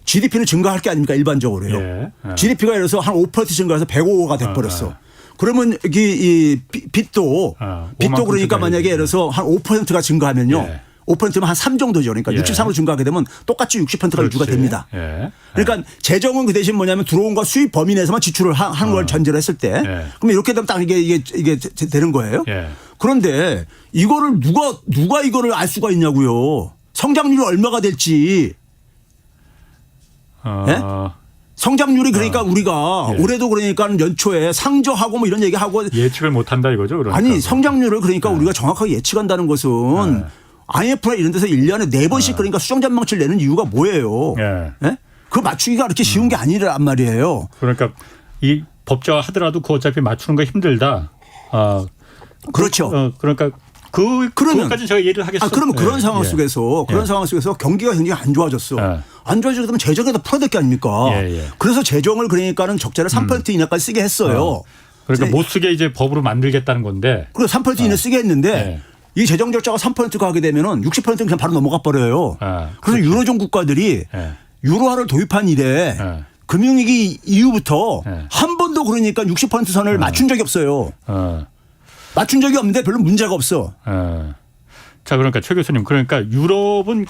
C: GDP는 증가할 게 아닙니까 일반적으로요. GDP가 예를 들어서 한 5% 증가해서 105가 돼버렸어. 그러면 이 빚도 그러니까 만약에 예를 들어서 한 5%가 증가하면요. 5%면 한 3 정도죠. 그러니까
B: 예.
C: 63으로 증가하게 되면 똑같이 60%가 유지가
B: 그렇지.
C: 됩니다.
B: 예.
C: 그러니까 재정은 그 대신 뭐냐면 들어온 거 수입 범위 내에서만 지출을 하는 걸 전제로 했을 때
B: 예.
C: 그럼 이렇게 되면 딱 이게 되는 거예요.
B: 예.
C: 그런데 이거를 누가 이거를 알 수가 있냐고요. 성장률이 얼마가 될지. 예? 성장률이 그러니까 우리가
B: 예.
C: 올해도 그러니까 연초에 상저하고 뭐 이런 얘기하고
B: 예측을 못한다 이거죠. 그러니까.
C: 아니 성장률을 그러니까 우리가 정확하게 예측한다는 것은 IMF나 이런 데서 1년에 4번씩 그러니까 수정 전망치를 내는 이유가 뭐예요.
B: 예.
C: 예? 그거 맞추기가 그렇게 쉬운 게 아니란 말이에요.
B: 그러니까 이 법제화 하더라도 그 어차피 맞추는 거 힘들다.
C: 그렇죠.
B: 그러니까
C: 그러면
B: 그것까지 제가 예를 하겠습니다.
C: 그러면 그런 상황 속에서 상황 속에서 경기가 굉장히 안 좋아졌어.
B: 예.
C: 안 좋아지게 되면 재정에다 풀어야 될 게 아닙니까?
B: 예.
C: 그래서 재정을 그러니까는 적자를 3% 이내까지 쓰게 했어요.
B: 그러니까 못 쓰게 이제 법으로 만들겠다는 건데.
C: 그리고 3% 이내 쓰게 했는데 이 재정 적자가 3%가 하게 되면은 60%는 그냥 바로 넘어가 버려요. 그래서 유로존 국가들이 유로화를 도입한 이래 금융위기 이후부터 한 번도 그러니까 60% 선을 맞춘 적이 없어요. 맞춘 적이 없는데 별로 문제가 없어.
B: 자, 그러니까 최 교수님, 그러니까 유럽은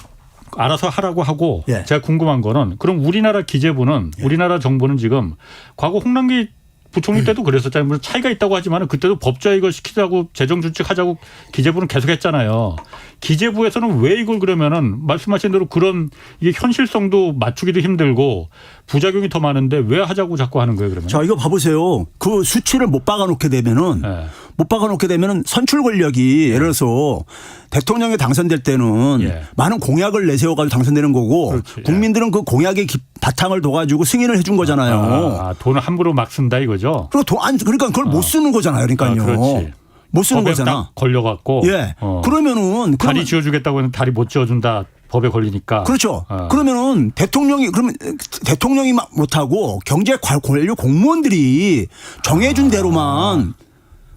B: 알아서 하라고 하고 제가 궁금한 거는 그럼 우리나라 기재부는 우리나라 정부는 지금 과거 홍남기 부총리 때도 그랬었잖아요. 물론 차이가 있다고 하지만 그때도 법제화 이걸 시키자고 재정 준칙하자고 기재부는 계속 했잖아요. 기재부에서는 왜 이걸 그러면은 말씀하신 대로 그런 이게 현실성도 맞추기도 힘들고 부작용이 더 많은데 왜 하자고 자꾸 하는 거예요, 그러면?
C: 자, 이거 봐보세요. 그 수치를 못 박아놓게 되면은 선출 권력이 예를 들어서 대통령이 당선될 때는 많은 공약을 내세워가지고 당선되는 거고
B: 그렇지.
C: 국민들은 그 공약의 바탕을 둬가지고 승인을 해준 거잖아요.
B: 돈을 함부로 막 쓴다 이거죠?
C: 그러니까 그걸 못 쓰는 거잖아요. 그러니까요.
B: 그렇지.
C: 못 쓰는
B: 법에
C: 거잖아.
B: 딱 걸려갖고.
C: 그러면은
B: 다리 지어주겠다고 하면 다리 못 지어준다. 법에 걸리니까.
C: 그렇죠. 그러면은 대통령이 못하고 경제 관료 공무원들이 정해준 대로만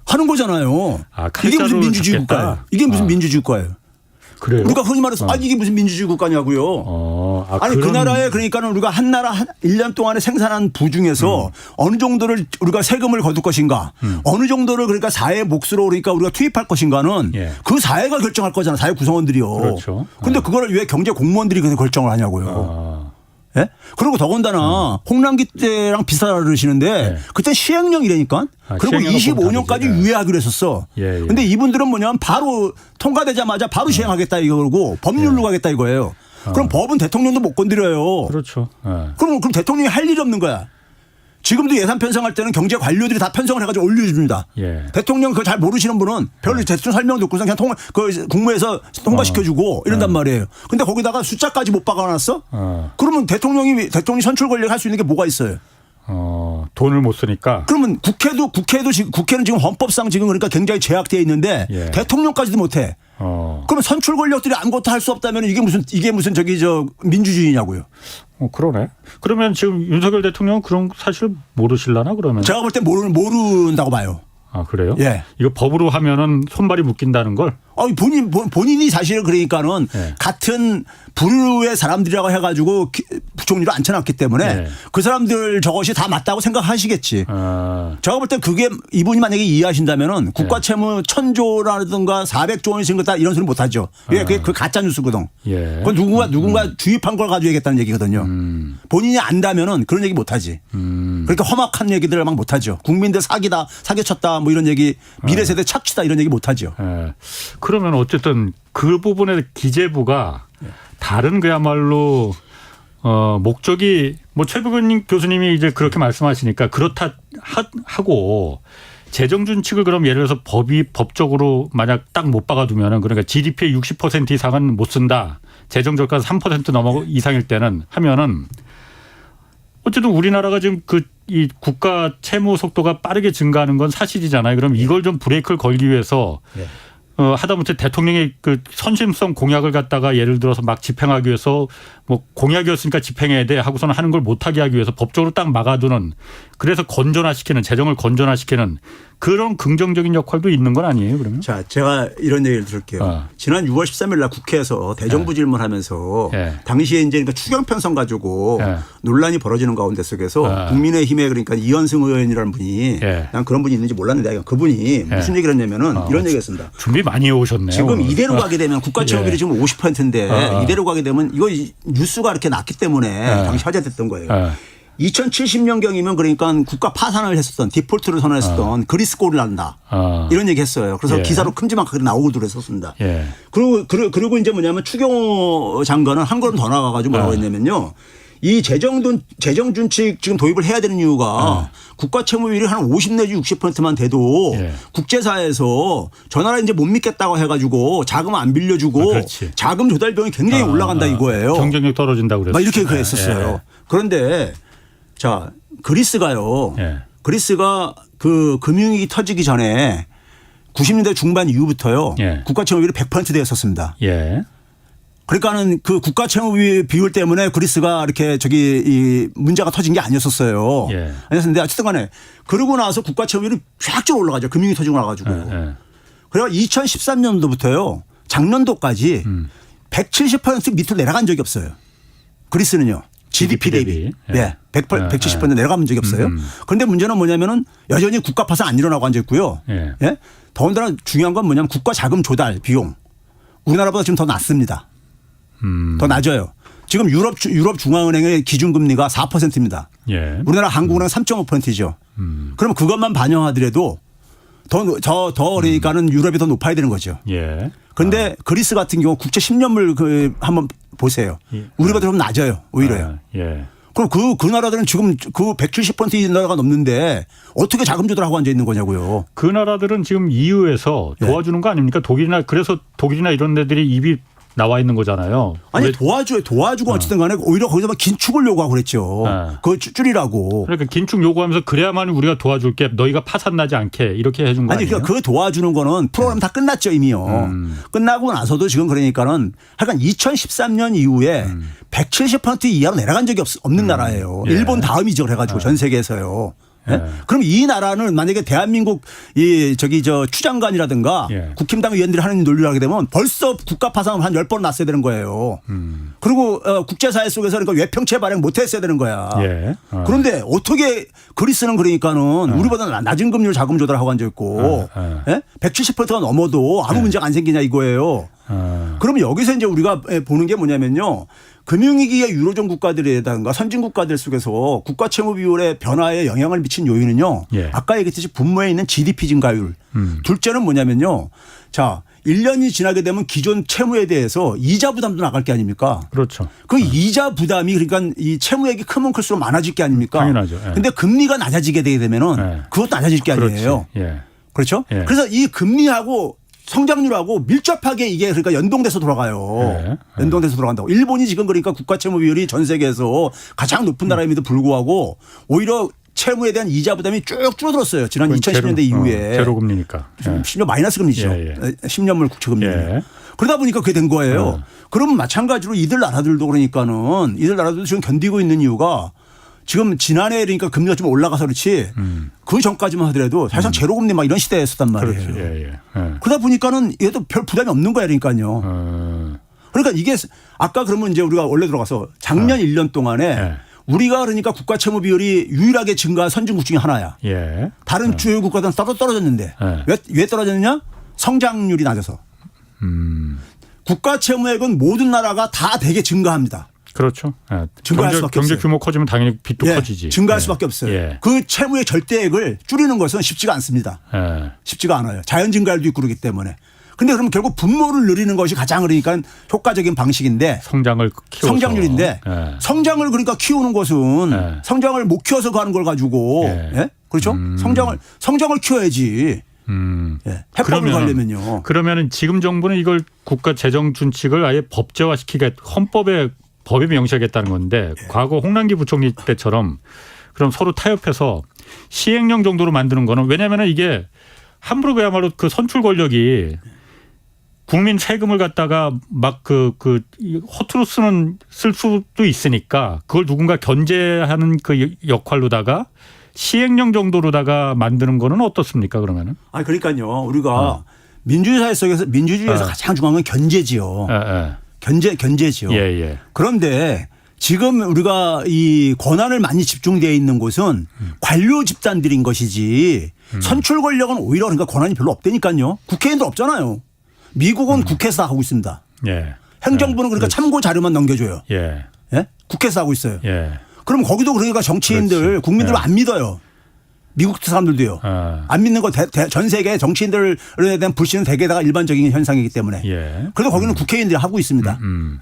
C: 하는 거잖아요. 이게 무슨 민주주의 국가예요? 이게 무슨 민주주의 국가예요?
B: 그래요?
C: 우리가 흔히 말해서 이게 무슨 민주주의 국가냐고요. 아니 그 나라에 그러니까는 우리가 한 나라 1년 동안에 생산한 부 중에서 어느 정도를 우리가 세금을 거둘 것인가 어느 정도를 그러니까 사회 몫으로 그러니까 우리가 투입할 것인가는 그 사회가 결정할 거잖아요. 사회 구성원들이요.
B: 그렇죠.
C: 근데 그거를 왜 경제 공무원들이 그렇게 결정을 하냐고요. 예? 그리고 더군다나 홍남기 때랑 비슷하다 그러시는데 그때 시행령이라니까. 그리고 25년까지 유예하기로 했었어. 근데 이분들은 뭐냐면 바로 통과되자마자 바로 시행하겠다 이거고 법률로 가겠다 이거예요. 그럼 법은 대통령도 못 건드려요.
B: 그렇죠.
C: 그럼 대통령이 할 일이 없는 거야. 지금도 예산 편성할 때는 경제 관료들이 다 편성을 해가지고 올려줍니다. 대통령 그거 잘 모르시는 분은 별로 대충 설명 듣고서 그냥 국무에서 통과시켜주고 이런단 말이에요. 근데 거기다가 숫자까지 못 박아놨어? 그러면 대통령이 선출 권력 할 수 있는 게 뭐가 있어요?
B: 돈을 못 쓰니까.
C: 그러면 국회는 지금 헌법상 지금 그러니까 굉장히 제약되어 있는데 대통령까지도 못해. 그러면 선출 권력들이 아무것도 할 수 없다면 이게 무슨 민주주의냐고요.
B: 그러네. 그러면 지금 윤석열 대통령은 그런 사실 모르실라나 그러면?
C: 제가 볼 때 모른다고 봐요.
B: 아, 그래요?
C: 예.
B: 이거 법으로 하면은 손발이 묶인다는 걸?
C: 본인이 사실은 그러니까는 같은 부류의 사람들이라고 해가지고 부총리로 앉혀놨기 때문에 그 사람들 저것이 다 맞다고 생각하시겠지. 제가 볼 때 그게 이분이 만약에 이해하신다면은 국가 채무 1000조라든가 400조 원이 생겼다 이런 소리 못 하죠. 왜? 그게 그 가짜 뉴스거든. 그건 누군가 주입한 걸 가지고 얘기했다는 얘기거든요. 본인이 안다면은 그런 얘기 못 하지. 그러니까 험악한 얘기들을 막 못 하죠. 국민들 사기쳤다 뭐 이런 얘기, 미래 세대 착취다 이런 얘기 못 하죠.
B: 그러면 어쨌든 그 부분에 기재부가 다른 그야말로 목적이 뭐 최백은 교수님이 이제 그렇게 말씀하시니까 그렇다 하고 재정 준칙을 그럼 예를 들어서 법적으로 만약 딱 못 박아두면은 그러니까 GDP의 60% 이상은 못 쓴다. 재정 적가 3% 넘어 이상일 때는 하면은 어쨌든 우리나라가 지금 이 국가 채무 속도가 빠르게 증가하는 건 사실이잖아요. 그럼 이걸 좀 브레이크를 걸기 위해서 하다못해 대통령의 그 선심성 공약을 갖다가 예를 들어서 막 집행하기 위해서 뭐 공약이었으니까 집행해야 돼 하고서는 하는 걸 못하게 하기 위해서 법적으로 딱 막아두는 그래서 건전화시키는 재정을 건전화시키는 그런 긍정적인 역할도 있는 건 아니에요, 그러면?
C: 자, 제가 이런 얘기를 들을게요. 지난 6월 13일 날 국회에서 대정부 질문하면서 당시에 이제 그러니까 추경 편성 가지고 논란이 벌어지는 가운데 속에서 국민의힘에 그러니까 이현승 의원이라는 분이 난 그런 분이 있는지 몰랐는데 그분이 무슨 얘기를 했냐면은 이런 얘기했습니다.
B: 준비 많이 해오셨네요.
C: 지금 이대로 가게 되면 국가 채무비율이 지금 50%인데 이대로 가게 되면 이거 뉴스가 이렇게 났기 때문에 당시 화제됐던 거예요. 2070년경이면 그러니까 국가 파산을 했었던 디폴트를 선언했었던 그리스 꼴을 난다. 이런 얘기 했어요. 그래서 기사로 큼지막하게 나오고 그랬었습니다. 그리고 이제 뭐냐면 추경호 장관은 한 걸음 더 나가가지고 뭐라고 했냐면요. 이 재정준칙 지금 도입을 해야 되는 이유가 국가 채무비율이 한 50 내지 60%만 돼도 국제사회에서 저 나라 이제 못 믿겠다고 해가지고 자금 안 빌려주고 자금 조달 비용이 굉장히 올라간다 이거예요.
B: 경쟁력 떨어진다고 그랬어요.
C: 이렇게 그랬었어요. 그런데 자 그리스가요. 그리스가 그 금융위기 터지기 전에 90년대 중반 이후부터요. 국가 채무비율이 100%대였었습니다. 그러니까는 그 국가 채무 비율 때문에 그리스가 이렇게 이 문제가 터진 게 아니었었어요. 아니었는데 어쨌든 간에 그러고 나서 국가 채무비율이 쫙 올라가죠. 금융이 터지고 나가지고. 그래서 2013년도부터요. 작년도까지 170% 밑으로 내려간 적이 없어요. 그리스는요. GDP 대비. 170% 내려간 적이 없어요. 그런데 문제는 뭐냐면은 여전히 국가 파산 안 일어나고 앉아 있고요. 더군다나 중요한 건 뭐냐면 국가 자금 조달 비용. 우리나라보다 지금 더 낮습니다. 더 낮아요. 지금 유럽 중앙은행의 기준금리가 4%입니다. 우리나라 한국은행 3.5%죠. 그럼 그것만 반영하더라도 더 그러니까는 유럽이 더 높아야 되는 거죠. 그런데 그리스 같은 경우 국채 10년물 한번 보세요. 우리보다 좀 낮아요. 오히려요. 그럼 그 나라들은 지금 그 170% 나라가 넘는데 어떻게 자금 조달하고 앉아 있는 거냐고요.
B: 그 나라들은 지금 EU에서 도와주는 거 아닙니까? 그래서 독일이나 이런 데들이 입이 나와 있는 거잖아요.
C: 아니 도와주고 어쨌든 간에 오히려 거기서 막 긴축을 요구하고 그랬죠. 그거 줄이라고.
B: 그러니까 긴축 요구하면서 그래야만 우리가 도와줄게. 너희가 파산 나지 않게 이렇게 해준 거 아니에요?
C: 아니 그 도와주는 거는 프로그램 다 끝났죠 이미요. 끝나고 나서도 지금 그러니까는 하여간 2013년 이후에 170% 이하로 내려간 적이 없는 나라예요. 일본 다음이죠 그래가지고 전 세계에서요. 그럼 이 나라는 만약에 대한민국 추장관이라든가 국힘당 의원들이 하는 논리를 하게 되면 벌써 국가 파산을 한 10번 났어야 되는 거예요. 그리고 국제사회 속에서 그러니까 외평채 발행 못 했어야 되는 거야. 그런데 어떻게 그리스는 그러니까는 우리보다 낮은 금리로 자금 조달하고 앉아 있고 170%가 넘어도 아무 문제가 안 생기냐 이거예요. 그러면 여기서 이제 우리가 보는 게 뭐냐면요. 금융위기의 유로존 국가들이라든가 선진 국가들 속에서 국가 채무 비율의 변화에 영향을 미친 요인은요. 아까 얘기했듯이 분모에 있는 GDP 증가율. 둘째는 뭐냐면요. 자, 1년이 지나게 되면 기존 채무에 대해서 이자 부담도 나갈 게 아닙니까?
B: 그렇죠.
C: 그 이자 부담이 그러니까 이 채무액이 크면 클수록 많아질 게 아닙니까?
B: 당연하죠.
C: 근데 금리가 낮아지게 되게 되면은 그것도 낮아질 게 아니에요. 그렇죠? 그래서 이 금리하고 성장률하고 밀접하게 이게 그러니까 연동돼서 돌아가요. 연동돼서 돌아간다고. 일본이 지금 그러니까 국가 채무 비율이 전 세계에서 가장 높은 나라임에도 불구하고 오히려 채무에 대한 이자 부담이 쭉 줄어들었어요. 지난 2010년대 이후에.
B: 제로 금리니까.
C: 심지어 마이너스 금리죠. 10년물 국채 금리. 그러다 보니까 그게 된 거예요. 그럼 마찬가지로 이들 나라들도 그러니까는 이들 나라들도 지금 견디고 있는 이유가 지금 지난해 그러니까 금리가 좀 올라가서 그렇지 그 전까지만 하더라도 사실상 제로금리 막 이런 시대였었단 말이에요. 그러다 보니까는 얘도 별 부담이 없는 거야 그러니까요. 그러니까 이게 아까 그러면 이제 우리가 원래 들어가서 작년 1년 동안에 우리가 그러니까 국가 채무 비율이 유일하게 증가한 선진국 중에 하나야. 다른 주요 국가들은 떨어졌는데 왜 떨어졌느냐? 성장률이 낮아서. 국가 채무액은 모든 나라가 다 되게 증가합니다.
B: 그렇죠.
C: 증가할 수밖에
B: 경제
C: 없어요.
B: 규모 커지면 당연히 빚도 커지지.
C: 증가할 수밖에 없어요. 그 채무의 절대액을 줄이는 것은 쉽지가 않습니다. 쉽지가 않아요. 자연 증가율도 있고 그러기 때문에. 근데 그러면 결국 분모를 늘리는 것이 가장 그러니까 효과적인 방식인데
B: 성장을 키워서.
C: 성장률인데 성장을 그러니까 키우는 것은 성장을 못 키워서 가는 걸 가지고 그렇죠? 성장을 키워야지. 해법을 가려면요.
B: 그러면은 지금 정부는 이걸 국가 재정 준칙을 아예 법제화시키게 법에 명시하겠다는 건데 과거 홍남기 부총리 때처럼 그럼 서로 타협해서 시행령 정도로 만드는 거는 왜냐하면 이게 함부로 그야말로 그 선출 권력이 국민 세금을 갖다가 막 허투루 쓸 수도 있으니까 그걸 누군가 견제하는 그 역할로다가 시행령 정도로다가 만드는 거는 어떻습니까 그러면은?
C: 아 그러니까요. 우리가 민주주의 속에서 민주주의에서 가장 중요한 건 견제지요. 견제지요. 그런데 지금 우리가 이 권한을 많이 집중되어 있는 곳은 관료 집단들인 것이지 선출 권력은 오히려 그러니까 권한이 별로 없다니까요. 국회의원들 없잖아요. 미국은 국회에서 다 하고 있습니다. 행정부는 그러니까 참고 자료만 넘겨줘요. 예? 국회에서 하고 있어요. 그럼 거기도 그러니까 정치인들 국민들 안 믿어요. 미국 사람들도요. 안 믿는 거 전 세계 정치인들에 대한 불신은 대개다가 일반적인 현상이기 때문에. 그래도 거기는 국회의원들이 하고 있습니다.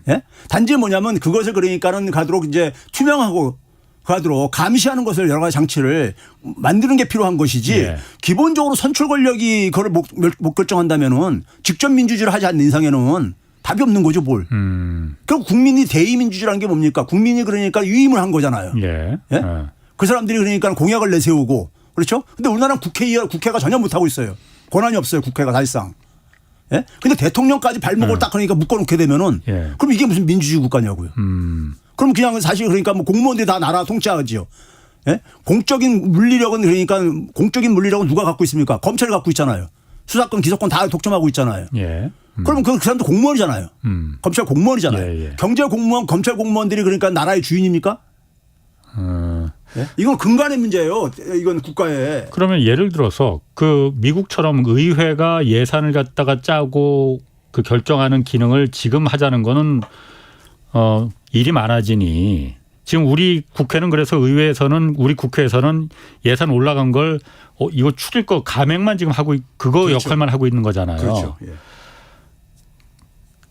C: 예? 단지 뭐냐면 그것을 그러니까는 가도록 이제 투명하고 가도록 감시하는 것을 여러 가지 장치를 만드는 게 필요한 것이지 기본적으로 선출 권력이 그걸 못 결정한다면은 직접 민주주의를 하지 않는 이상에는 답이 없는 거죠, 뭘. 그럼 국민이 대의민주주의라는 게 뭡니까? 국민이 그러니까 유임을 한 거잖아요. 예? 그 사람들이 그러니까 공약을 내세우고 그렇죠? 근데 우리나라는 국회가 전혀 못하고 있어요. 권한이 없어요, 국회가 사실상. 예? 근데 대통령까지 발목을 딱 그러니까 묶어놓게 되면은 그럼 이게 무슨 민주주의 국가냐고요. 그럼 그냥 사실 그러니까 뭐 공무원들이 다 나라 통치하지요. 예? 공적인 물리력은 누가 갖고 있습니까? 검찰이 갖고 있잖아요. 수사권, 기소권 다 독점하고 있잖아요. 그러면 그 사람도 공무원이잖아요. 검찰 공무원이잖아요. 경제 공무원, 검찰 공무원들이 그러니까 나라의 주인입니까? 이건 근간의 문제예요. 이건 국가에.
B: 그러면 예를 들어서 그 미국처럼 의회가 예산을 갖다가 짜고 그 결정하는 기능을 지금 하자는 거는 일이 많아지니 지금 우리 국회는 그래서 의회에서는 우리 국회에서는 예산 올라간 걸 이거 추릴 거 감액만 지금 하고 그거
C: 그렇죠.
B: 역할만 하고 있는 거잖아요.
C: 그렇죠.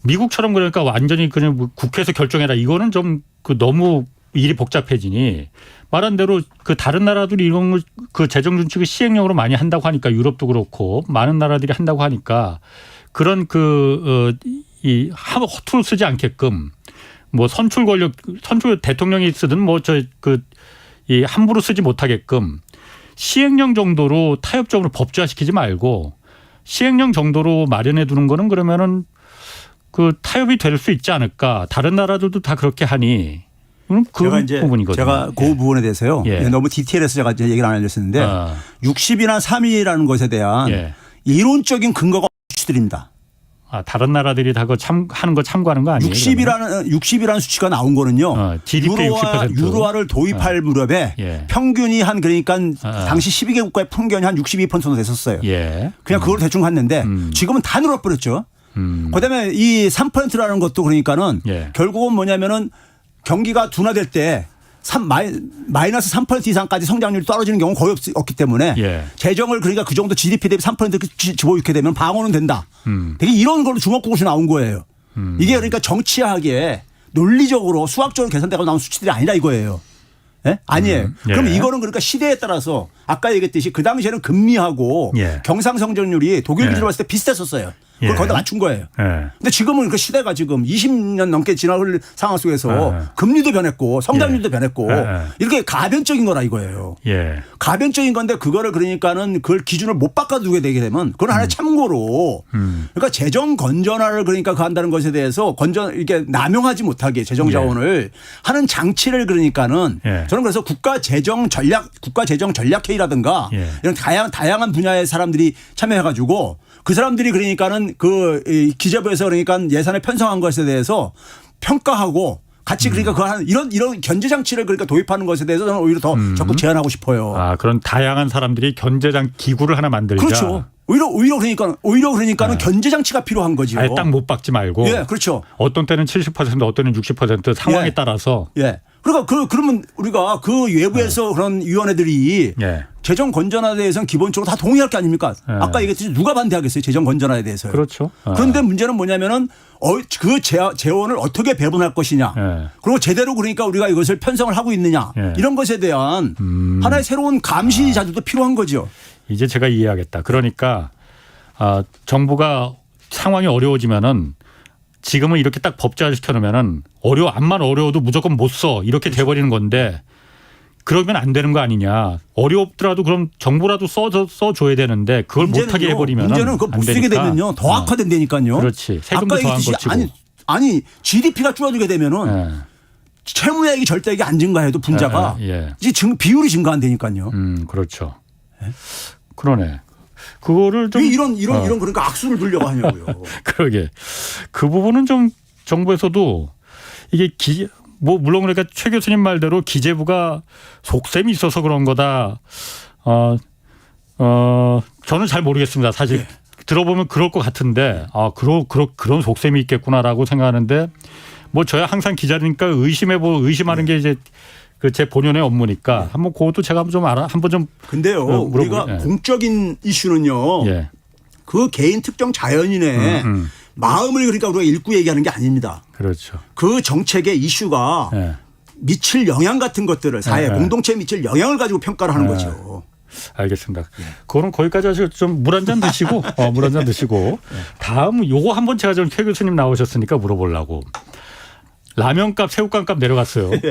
B: 미국처럼 그러니까 완전히 그냥 국회에서 결정해라 이거는 좀 그 너무 일이 복잡해지니 말한 대로 그 다른 나라들이 이런 걸 그 재정 준칙을 시행령으로 많이 한다고 하니까 유럽도 그렇고 많은 나라들이 한다고 하니까 그런 이 허투루 쓰지 않게끔 뭐 선출 대통령이 쓰든 뭐 이 함부로 쓰지 못하게끔 시행령 정도로 타협적으로 법제화시키지 말고 시행령 정도로 마련해 두는 거는 그러면은 그 타협이 될 수 있지 않을까. 다른 나라들도 다 그렇게 하니. 그
C: 제가 이제
B: 부분이거든요.
C: 제가 그 부분에 대해서요. 너무 디테일해서 제가 이제 얘기를 안 알렸었는데 60이나 3위라는 것에 대한 이론적인 근거가 없이드립니다.
B: 다른 나라들이 다 그거 하는 거 참고하는 거 아니에요?
C: 60이라는 수치가 나온 거는요.
B: GDP 60%.
C: 유로화를 도입할 무렵에 평균이 한 그러니까 당시 12개 국가의 평균이 한 62% 정도 됐었어요. 그냥 그걸 대충 갔는데 지금은 다 늘어버렸죠. 그다음에 이 3%라는 것도 그러니까는 결국은 뭐냐면은 경기가 둔화될 때 마이너스 3% 이상까지 성장률이 떨어지는 경우는 거의 없기 때문에 재정을 그러니까 그 정도 GDP 대비 3% 집어넣게 되면 방어는 된다. 되게 이런 걸로 주먹구구시 나온 거예요. 이게 그러니까 정치학에 논리적으로 수학적으로 계산되고 나온 수치들이 아니라 이거예요. 아니에요. 그럼 이거는 그러니까 시대에 따라서 아까 얘기했듯이 그 당시에는 금리하고 경상성장률이 독일 기준으로 봤을 때 비슷했었어요. 그걸 거기다 맞춘 거예요. 근데 지금은 그 시대가 지금 20년 넘게 지나올 상황 속에서 금리도 변했고 성장률도 변했고 이렇게 가변적인 거라 이거예요. 가변적인 건데 그거를 그러니까는 그걸 기준을 못 바꿔두게 되게 되면 그건 하나의 참고로 그러니까 재정 건전화를 그러니까 그 한다는 것에 대해서 이렇게 남용하지 못하게 재정 자원을 하는 장치를 그러니까는 저는 그래서 국가 재정 전략회의라든가 이런 다양한 분야의 사람들이 참여해가지고 그 사람들이 그러니까는 그 기재부에서 그러니까 예산을 편성한 것에 대해서 평가하고 같이 그러니까 그 하는 이런 견제 장치를 그러니까 도입하는 것에 대해서 저는 오히려 더 적극 제안하고 싶어요.
B: 그런 다양한 사람들이 견제장 기구를 하나 만들자.
C: 그렇죠. 오히려 그러니까는 견제 장치가 필요한 거지요.
B: 아예 딱 못 박지 말고.
C: 그렇죠.
B: 어떤 때는 70%, 어떤 때는 60% 상황에 따라서.
C: 그러니까 그러면 우리가 그 외부에서 그런 위원회들이 재정 건전화에 대해서는 기본적으로 다 동의할 게 아닙니까? 아까 얘기했듯이 누가 반대하겠어요? 재정 건전화에 대해서요.
B: 그렇죠.
C: 그런데 문제는 뭐냐면은 그 재원을 어떻게 배분할 것이냐. 그리고 제대로 그러니까 우리가 이것을 편성을 하고 있느냐. 이런 것에 대한 하나의 새로운 감시 자료도 필요한 거죠.
B: 이제 제가 이해하겠다. 그러니까 정부가 상황이 어려워지면은 지금은 이렇게 딱 법제화시켜 놓으면은 암만 어려워도 무조건 못 써. 이렇게 돼버리는 건데 그러면 안 되는 거 아니냐. 어렵더라도 그럼 정부라도 써줘야 되는데 그걸 못하게 해버리면
C: 문제는 그거 못 쓰게 되면요. 더 악화된다니까요.
B: 그렇지. 세금도 더한 거 치고.
C: 아니 GDP가 줄어들게 되면은 채무액이 절대액이 안 증가해도 분자가
B: 예.
C: 이제 비율이 증가한다니까요.
B: 그렇죠. 그러네. 그거를 좀
C: 왜 이런 그러니까 악수를 두려고 하냐고요.
B: 그러게. 그 부분은 좀 정부에서도 이게 물론 그러니까 최 교수님 말대로 기재부가 속셈이 있어서 그런 거다. 저는 잘 모르겠습니다. 사실
C: 네.
B: 들어보면 그럴 것 같은데 그런 속셈이 있겠구나라고 생각하는데 뭐 저야 항상 기자니까 의심하는 게 이제 그 제 본연의 업무니까 한번 그것도 제가 한번 좀
C: 근데요. 우리가 공적인 이슈는요.
B: 예.
C: 그 개인 특정 자연인의 마음을 그러니까 우리가 읽고 얘기하는 게 아닙니다.
B: 그렇죠.
C: 그 정책의 이슈가
B: 예.
C: 미칠 영향 같은 것들을 사회
B: 예.
C: 공동체에 미칠 영향을 가지고 평가를 하는 거죠.
B: 알겠습니다. 그거는 거기까지 하시고 좀 물 한 잔 드시고 물 한 잔 드시고 다음 요거 한번 제가 좀 최 교수님 나오셨으니까 물어보려고. 라면값, 새우깡값 내려갔어요. 왜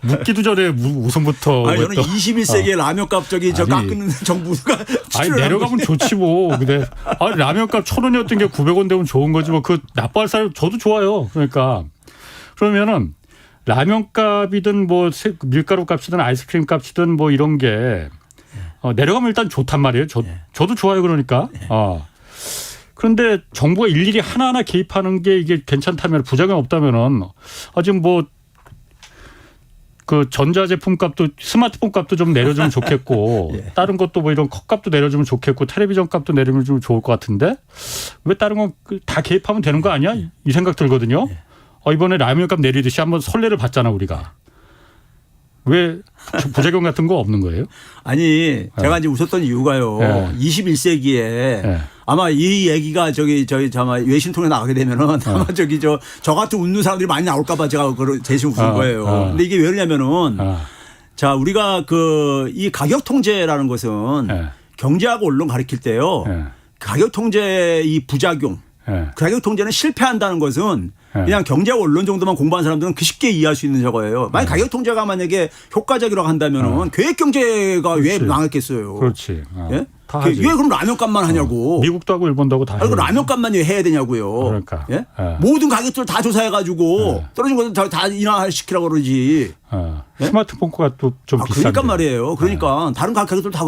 B: 묻기도 전에 우선부터.
C: 저는 21세기에 라면값 깎는 정부가.
B: 내려가면 좋지 뭐. 근데 라면값 1,000원이었던 게 900원 되면 좋은 거지 뭐. 그 나빠할 사람 저도 좋아요. 그러니까. 그러면은 라면값이든 뭐 밀가루 값이든 아이스크림 값이든 뭐 이런 게 내려가면 일단 좋단 말이에요. 저도 좋아요. 그러니까. 그런데 정부가 일일이 하나하나 개입하는 게 이게 괜찮다면 부작용 없다면은 지금 뭐 그 전자제품 값도 스마트폰 값도 좀 내려주면 좋겠고
C: 예.
B: 다른 것도 뭐 이런 컵값도 내려주면 좋겠고 텔레비전 값도 내려주면 좋을 것 같은데 왜 다른 건 다 개입하면 되는 거 아니야? 이 생각 들거든요. 이번에 라면값 내리듯이 한번 선례를 봤잖아 우리가. 왜 부작용 같은 거 없는 거예요?
C: 아니 제가 이제 웃었던 이유가요. 21세기에 아마 이 얘기가 아마 외신통에 나가게 되면은 아마 저 같은 웃는 사람들이 많이 나올까 봐 제가 대신 웃은 거예요. 근데 이게 왜 그러냐면은 자 우리가 이 가격 통제라는 것은 경제하고 언론 가리킬 때요. 가격 통제 이 부작용 가격 통제는 실패한다는 것은 그냥 경제와 언론 정도만 공부한 사람들은 그 쉽게 이해할 수 있는 저거예요. 만약 가격 통제가 만약에 효과적이라고 한다면은 계획 경제가 왜 망했겠어요.
B: 그렇지.
C: 예?
B: 다 하지.
C: 왜 그럼 라면값만 하냐고.
B: 미국도 하고 일본도 하고 다 해요.
C: 라면값만 해야 되냐고요.
B: 그러니까.
C: 예? 모든 가격들을 다 조사해가지고 떨어진 것들 다 인하시키라고 그러지.
B: 스마트폰 값도 좀 비싼데.
C: 그러니까 말이에요. 그러니까 다른 가격들 다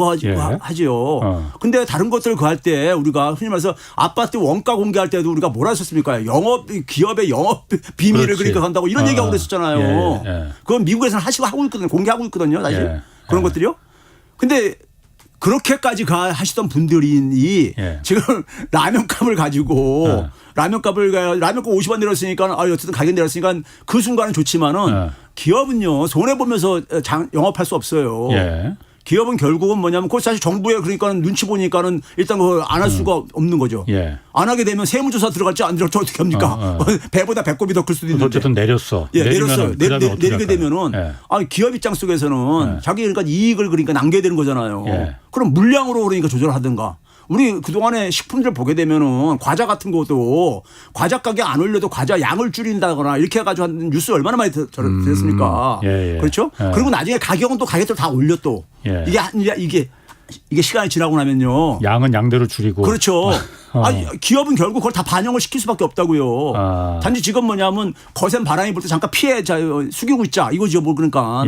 C: 하지요. 근데 다른 것들을 구할 때 우리가 흔히 말해서 아파트 원가 공개할 때도 우리가 뭐라 했었습니까? 기업의 영업 비밀을 그러니까 한다고 이런 얘기하고 그랬었잖아요. 그건 미국에서는 하고 있거든요. 공개하고 있거든요. 사실 그런 것들이요. 근데 그렇게까지 하시던 분들이 지금 라면값을 가지고 라면값 50원 내렸으니까 어쨌든 가격 내렸으니까 그 순간은 좋지만은 기업은요 손해 보면서 영업할 수 없어요. 기업은 결국은 뭐냐면 그거 사실 정부에 그러니까 눈치 보니까는 일단 그걸 안 할 수가 없는 거죠. 안 하게 되면 세무조사 들어갈지 안 들어갈지 어떻게 합니까? 배보다 배꼽이 더 클 수도 있는데.
B: 어쨌든 내렸어.
C: 내렸어요. 내리게 되면은 기업 입장 속에서는 자기 그러니까 이익을 그러니까 남겨야 되는 거잖아요. 그럼 물량으로 그러니까 조절하든가. 우리 그동안에 식품들 보게 되면은 과자 같은 것도 과자 가격 안 올려도 과자 양을 줄인다거나 이렇게 해가지고 한 뉴스 얼마나 많이 들었습니까? 그렇죠? 그리고 나중에 가격은 또 가격들 다 올려 또. 이게 시간이 지나고 나면요.
B: 양은 양대로 줄이고.
C: 그렇죠. 기업은 결국 그걸 다 반영을 시킬 수밖에 없다고요. 단지 지금 뭐냐면 거센 바람이 불 때 잠깐 숙이고 있자 이거죠. 뭐 그러니까.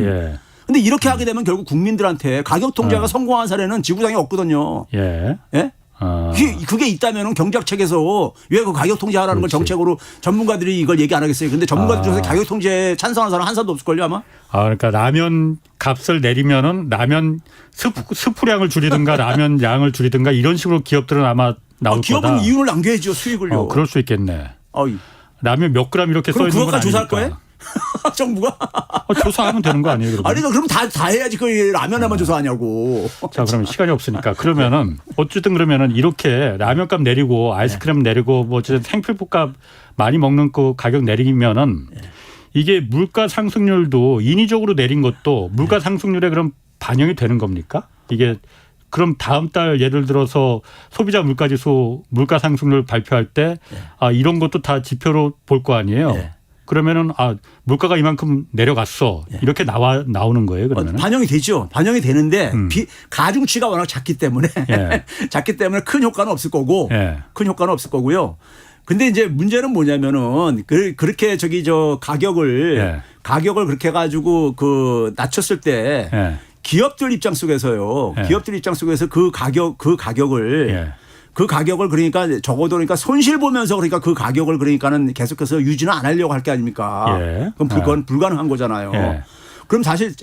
C: 근데 이렇게 하게 되면 결국 국민들한테 가격 통제가 성공한 사례는 지구상에 없거든요. 그게 있다면 경제학 책에서 왜 그 가격 통제하라는 걸 정책으로 전문가들이 이걸 얘기 안 하겠어요. 근데 전문가들 중에서 가격 통제에 찬성하는 사람 한 사람도 없을걸요 아마.
B: 그러니까 라면 값을 내리면은 라면 스프량을 줄이든가 라면 양을 줄이든가 이런 식으로 기업들은 아마 나올 거다.
C: 기업은 이윤을 남겨야죠 수익을요.
B: 그럴 수 있겠네. 라면 몇 그램 이렇게 써 있는 건
C: 그것까지 조사할
B: 아니니까.
C: 거예요? 정부가?
B: 조사하면 되는 거 아니에요?
C: 그럼 다 해야지 그 라면에만 조사하냐고.
B: 자, 그러면 시간이 없으니까 그러면은 어쨌든 그러면은 이렇게 라면값 내리고 아이스크림 내리고 뭐 어쨌든 생필품값 많이 먹는 그 가격 내리면은 이게 물가 상승률도 인위적으로 내린 것도 물가 상승률에 그럼 반영이 되는 겁니까? 이게 그럼 다음 달 예를 들어서 소비자 물가지수 물가 상승률 발표할 때 이런 것도 다 지표로 볼 거 아니에요? 그러면은 물가가 이만큼 내려갔어 이렇게 나오는 거예요. 그러면
C: 반영이 되죠. 반영이 되는데 가중치가 워낙 작기 때문에 큰 효과는 없을 거고 큰 효과는 없을 거고요. 근데 이제 문제는 뭐냐면은 그렇게 가격을
B: 예.
C: 그렇게 해가지고 낮췄을 때
B: 예.
C: 기업들 입장 속에서요.
B: 예.
C: 기업들 입장 속에서 그 가격을
B: 예.
C: 그러니까 적어도 그러니까 손실 보면서 그러니까 그 가격을 그러니까는 계속해서 유지는 안 하려고 할 게 아닙니까?
B: 예.
C: 그럼 불가능한 거잖아요.
B: 예.
C: 그럼 사실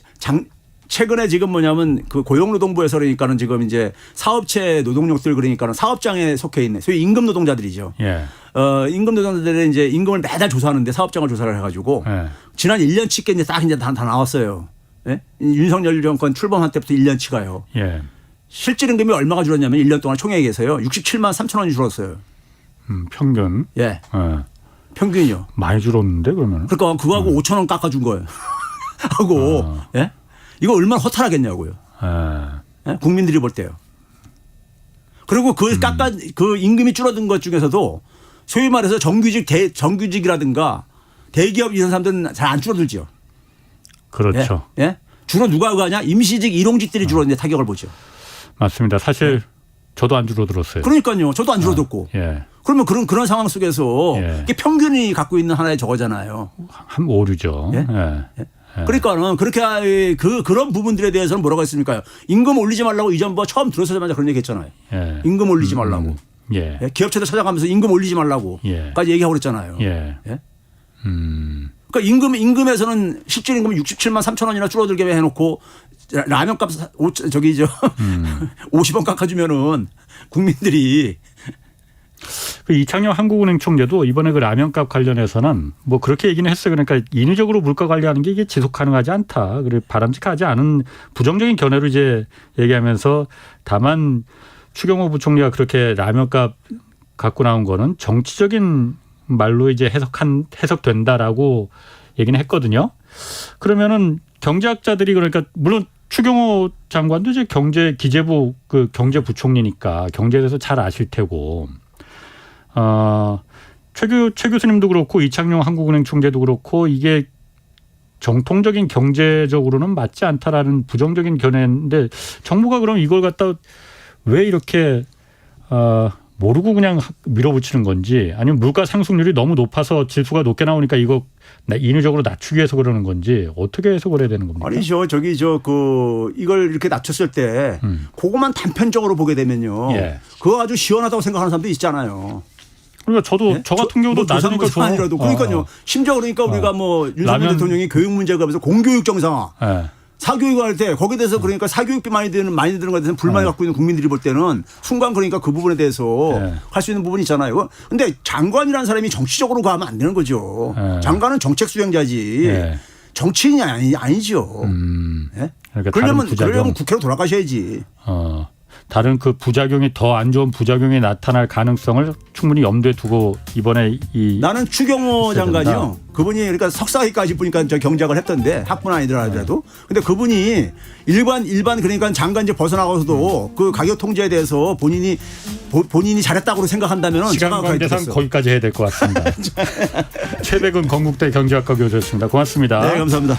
C: 최근에 지금 뭐냐면 그 고용노동부에서 그러니까는 지금 이제 사업체 노동력들 그러니까는 사업장에 속해 있는 소위 임금 노동자들이죠.
B: 예.
C: 임금 노동자들의 이제 임금을 매달 조사하는데 사업장을 조사를 해가지고
B: 예.
C: 지난 1년치께 이제 딱 이제 다 나왔어요. 예? 윤석열 정권 출범한 때부터 1년치가요.
B: 예.
C: 실질 임금이 얼마가 줄었냐면 1년 동안 총액에서요. 67만 3천 원이 줄었어요.
B: 평균.
C: 예.
B: 예.
C: 평균이요.
B: 많이 줄었는데 그러면.
C: 그러니까 그거하고 5천 원 깎아준 거예요. 하고 예? 이거 얼마나 허탈하겠냐고요.
B: 예.
C: 예? 국민들이 볼 때요. 그리고 그 임금이 줄어든 것 중에서도 소위 말해서 정규직이라든가 대기업 이런 사람들은 잘 안 줄어들죠.
B: 그렇죠.
C: 예? 예? 주로 누가 가냐? 임시직, 일용직들이 주로 이제 타격을 보죠.
B: 맞습니다. 사실 저도 안 줄어들었어요.
C: 그러니까요. 저도 안 줄어들고.
B: 예.
C: 그러면 그런 상황 속에서
B: 예.
C: 이게 평균이 갖고 있는 하나의 저거잖아요.
B: 한 오류죠.
C: 예?
B: 예.
C: 그러니까는 그렇게 그런 부분들에 대해서는 뭐라고 했습니까? 임금 올리지 말라고 이전 처음 들어서자마자 그런 얘기 했잖아요.
B: 예.
C: 임금 올리지 말라고.
B: 예.
C: 예? 기업체들 찾아가면서 임금 올리지 말라고.
B: 예.
C: 까지 얘기하고 그랬잖아요.
B: 예.
C: 예? 그러니까 임금에서는 실질 임금이 67만 3천 원이나 줄어들게 해놓고 라면값 50원 깎아주면은 국민들이
B: 그 이창용 한국은행 총재도 이번에 그 라면값 관련해서는 뭐 그렇게 얘기는 했어요. 그러니까 인위적으로 물가 관리하는 게 이게 지속 가능하지 않다. 그리고 바람직하지 않은 부정적인 견해로 이제 얘기하면서 다만 추경호 부총리가 그렇게 라면값 갖고 나온 거는 정치적인 말로 이제 해석된다라고 얘기는 했거든요. 그러면은 경제학자들이 그러니까 물론 추경호 장관도 이제 기재부 그 경제부총리니까 경제에 대해서 잘 아실 테고, 최 교수님도 그렇고 이창용 한국은행 총재도 그렇고 이게 정통적인 경제적으로는 맞지 않다라는 부정적인 견해인데 정부가 그럼 이걸 갖다 왜 이렇게 모르고 그냥 밀어붙이는 건지 아니면 물가 상승률이 너무 높아서 지수가 높게 나오니까 이거 인위적으로 낮추기 위해서 그러는 건지 어떻게 해석을 해야 되는 겁니까?
C: 아니죠. 이걸 이렇게 낮췄을 때 그것만 단편적으로 보게 되면요.
B: 예.
C: 그거 아주 시원하다고 생각하는 사람도 있잖아요.
B: 그러니까 저도
C: 예?
B: 저 같은 경우도 낮으니까 좋아.
C: 아니라도 그러니까요. 심지어 그러니까 우리가 뭐 윤석열 대통령이 교육 문제가 하면서 공교육 정상화.
B: 예.
C: 사교육을 할 때 거기에 대해서 그러니까 사교육비 많이 드는 것에 대해서 불만이 갖고 있는 국민들이 볼 때는 순간 그러니까 그 부분에 대해서 할 수 있는 부분이 있잖아요. 근데 장관이라는 사람이 정치적으로 가면 안 되는 거죠. 장관은 정책 수행자지 정치인이 아니죠.
B: 그러니까
C: 그러려면 국회로 돌아가셔야지.
B: 다른 그 부작용이 더 안 좋은 부작용이 나타날 가능성을 충분히 염두에 두고 이번에
C: 나는 추경호 장관이요. 그분이 그러니까 석사까지 보니까 저 경작을 했던데 학부는 아니더라도. 근데 그분이 일반 그러니까 장관제 벗어나가서도 그 가격 통제에 대해서 본인이 잘했다고 생각한다면
B: 시간 관계상 거기까지 해야 될 것 같습니다. 최백은 건국대 경제학과 교수였습니다. 고맙습니다.
C: 네, 감사합니다.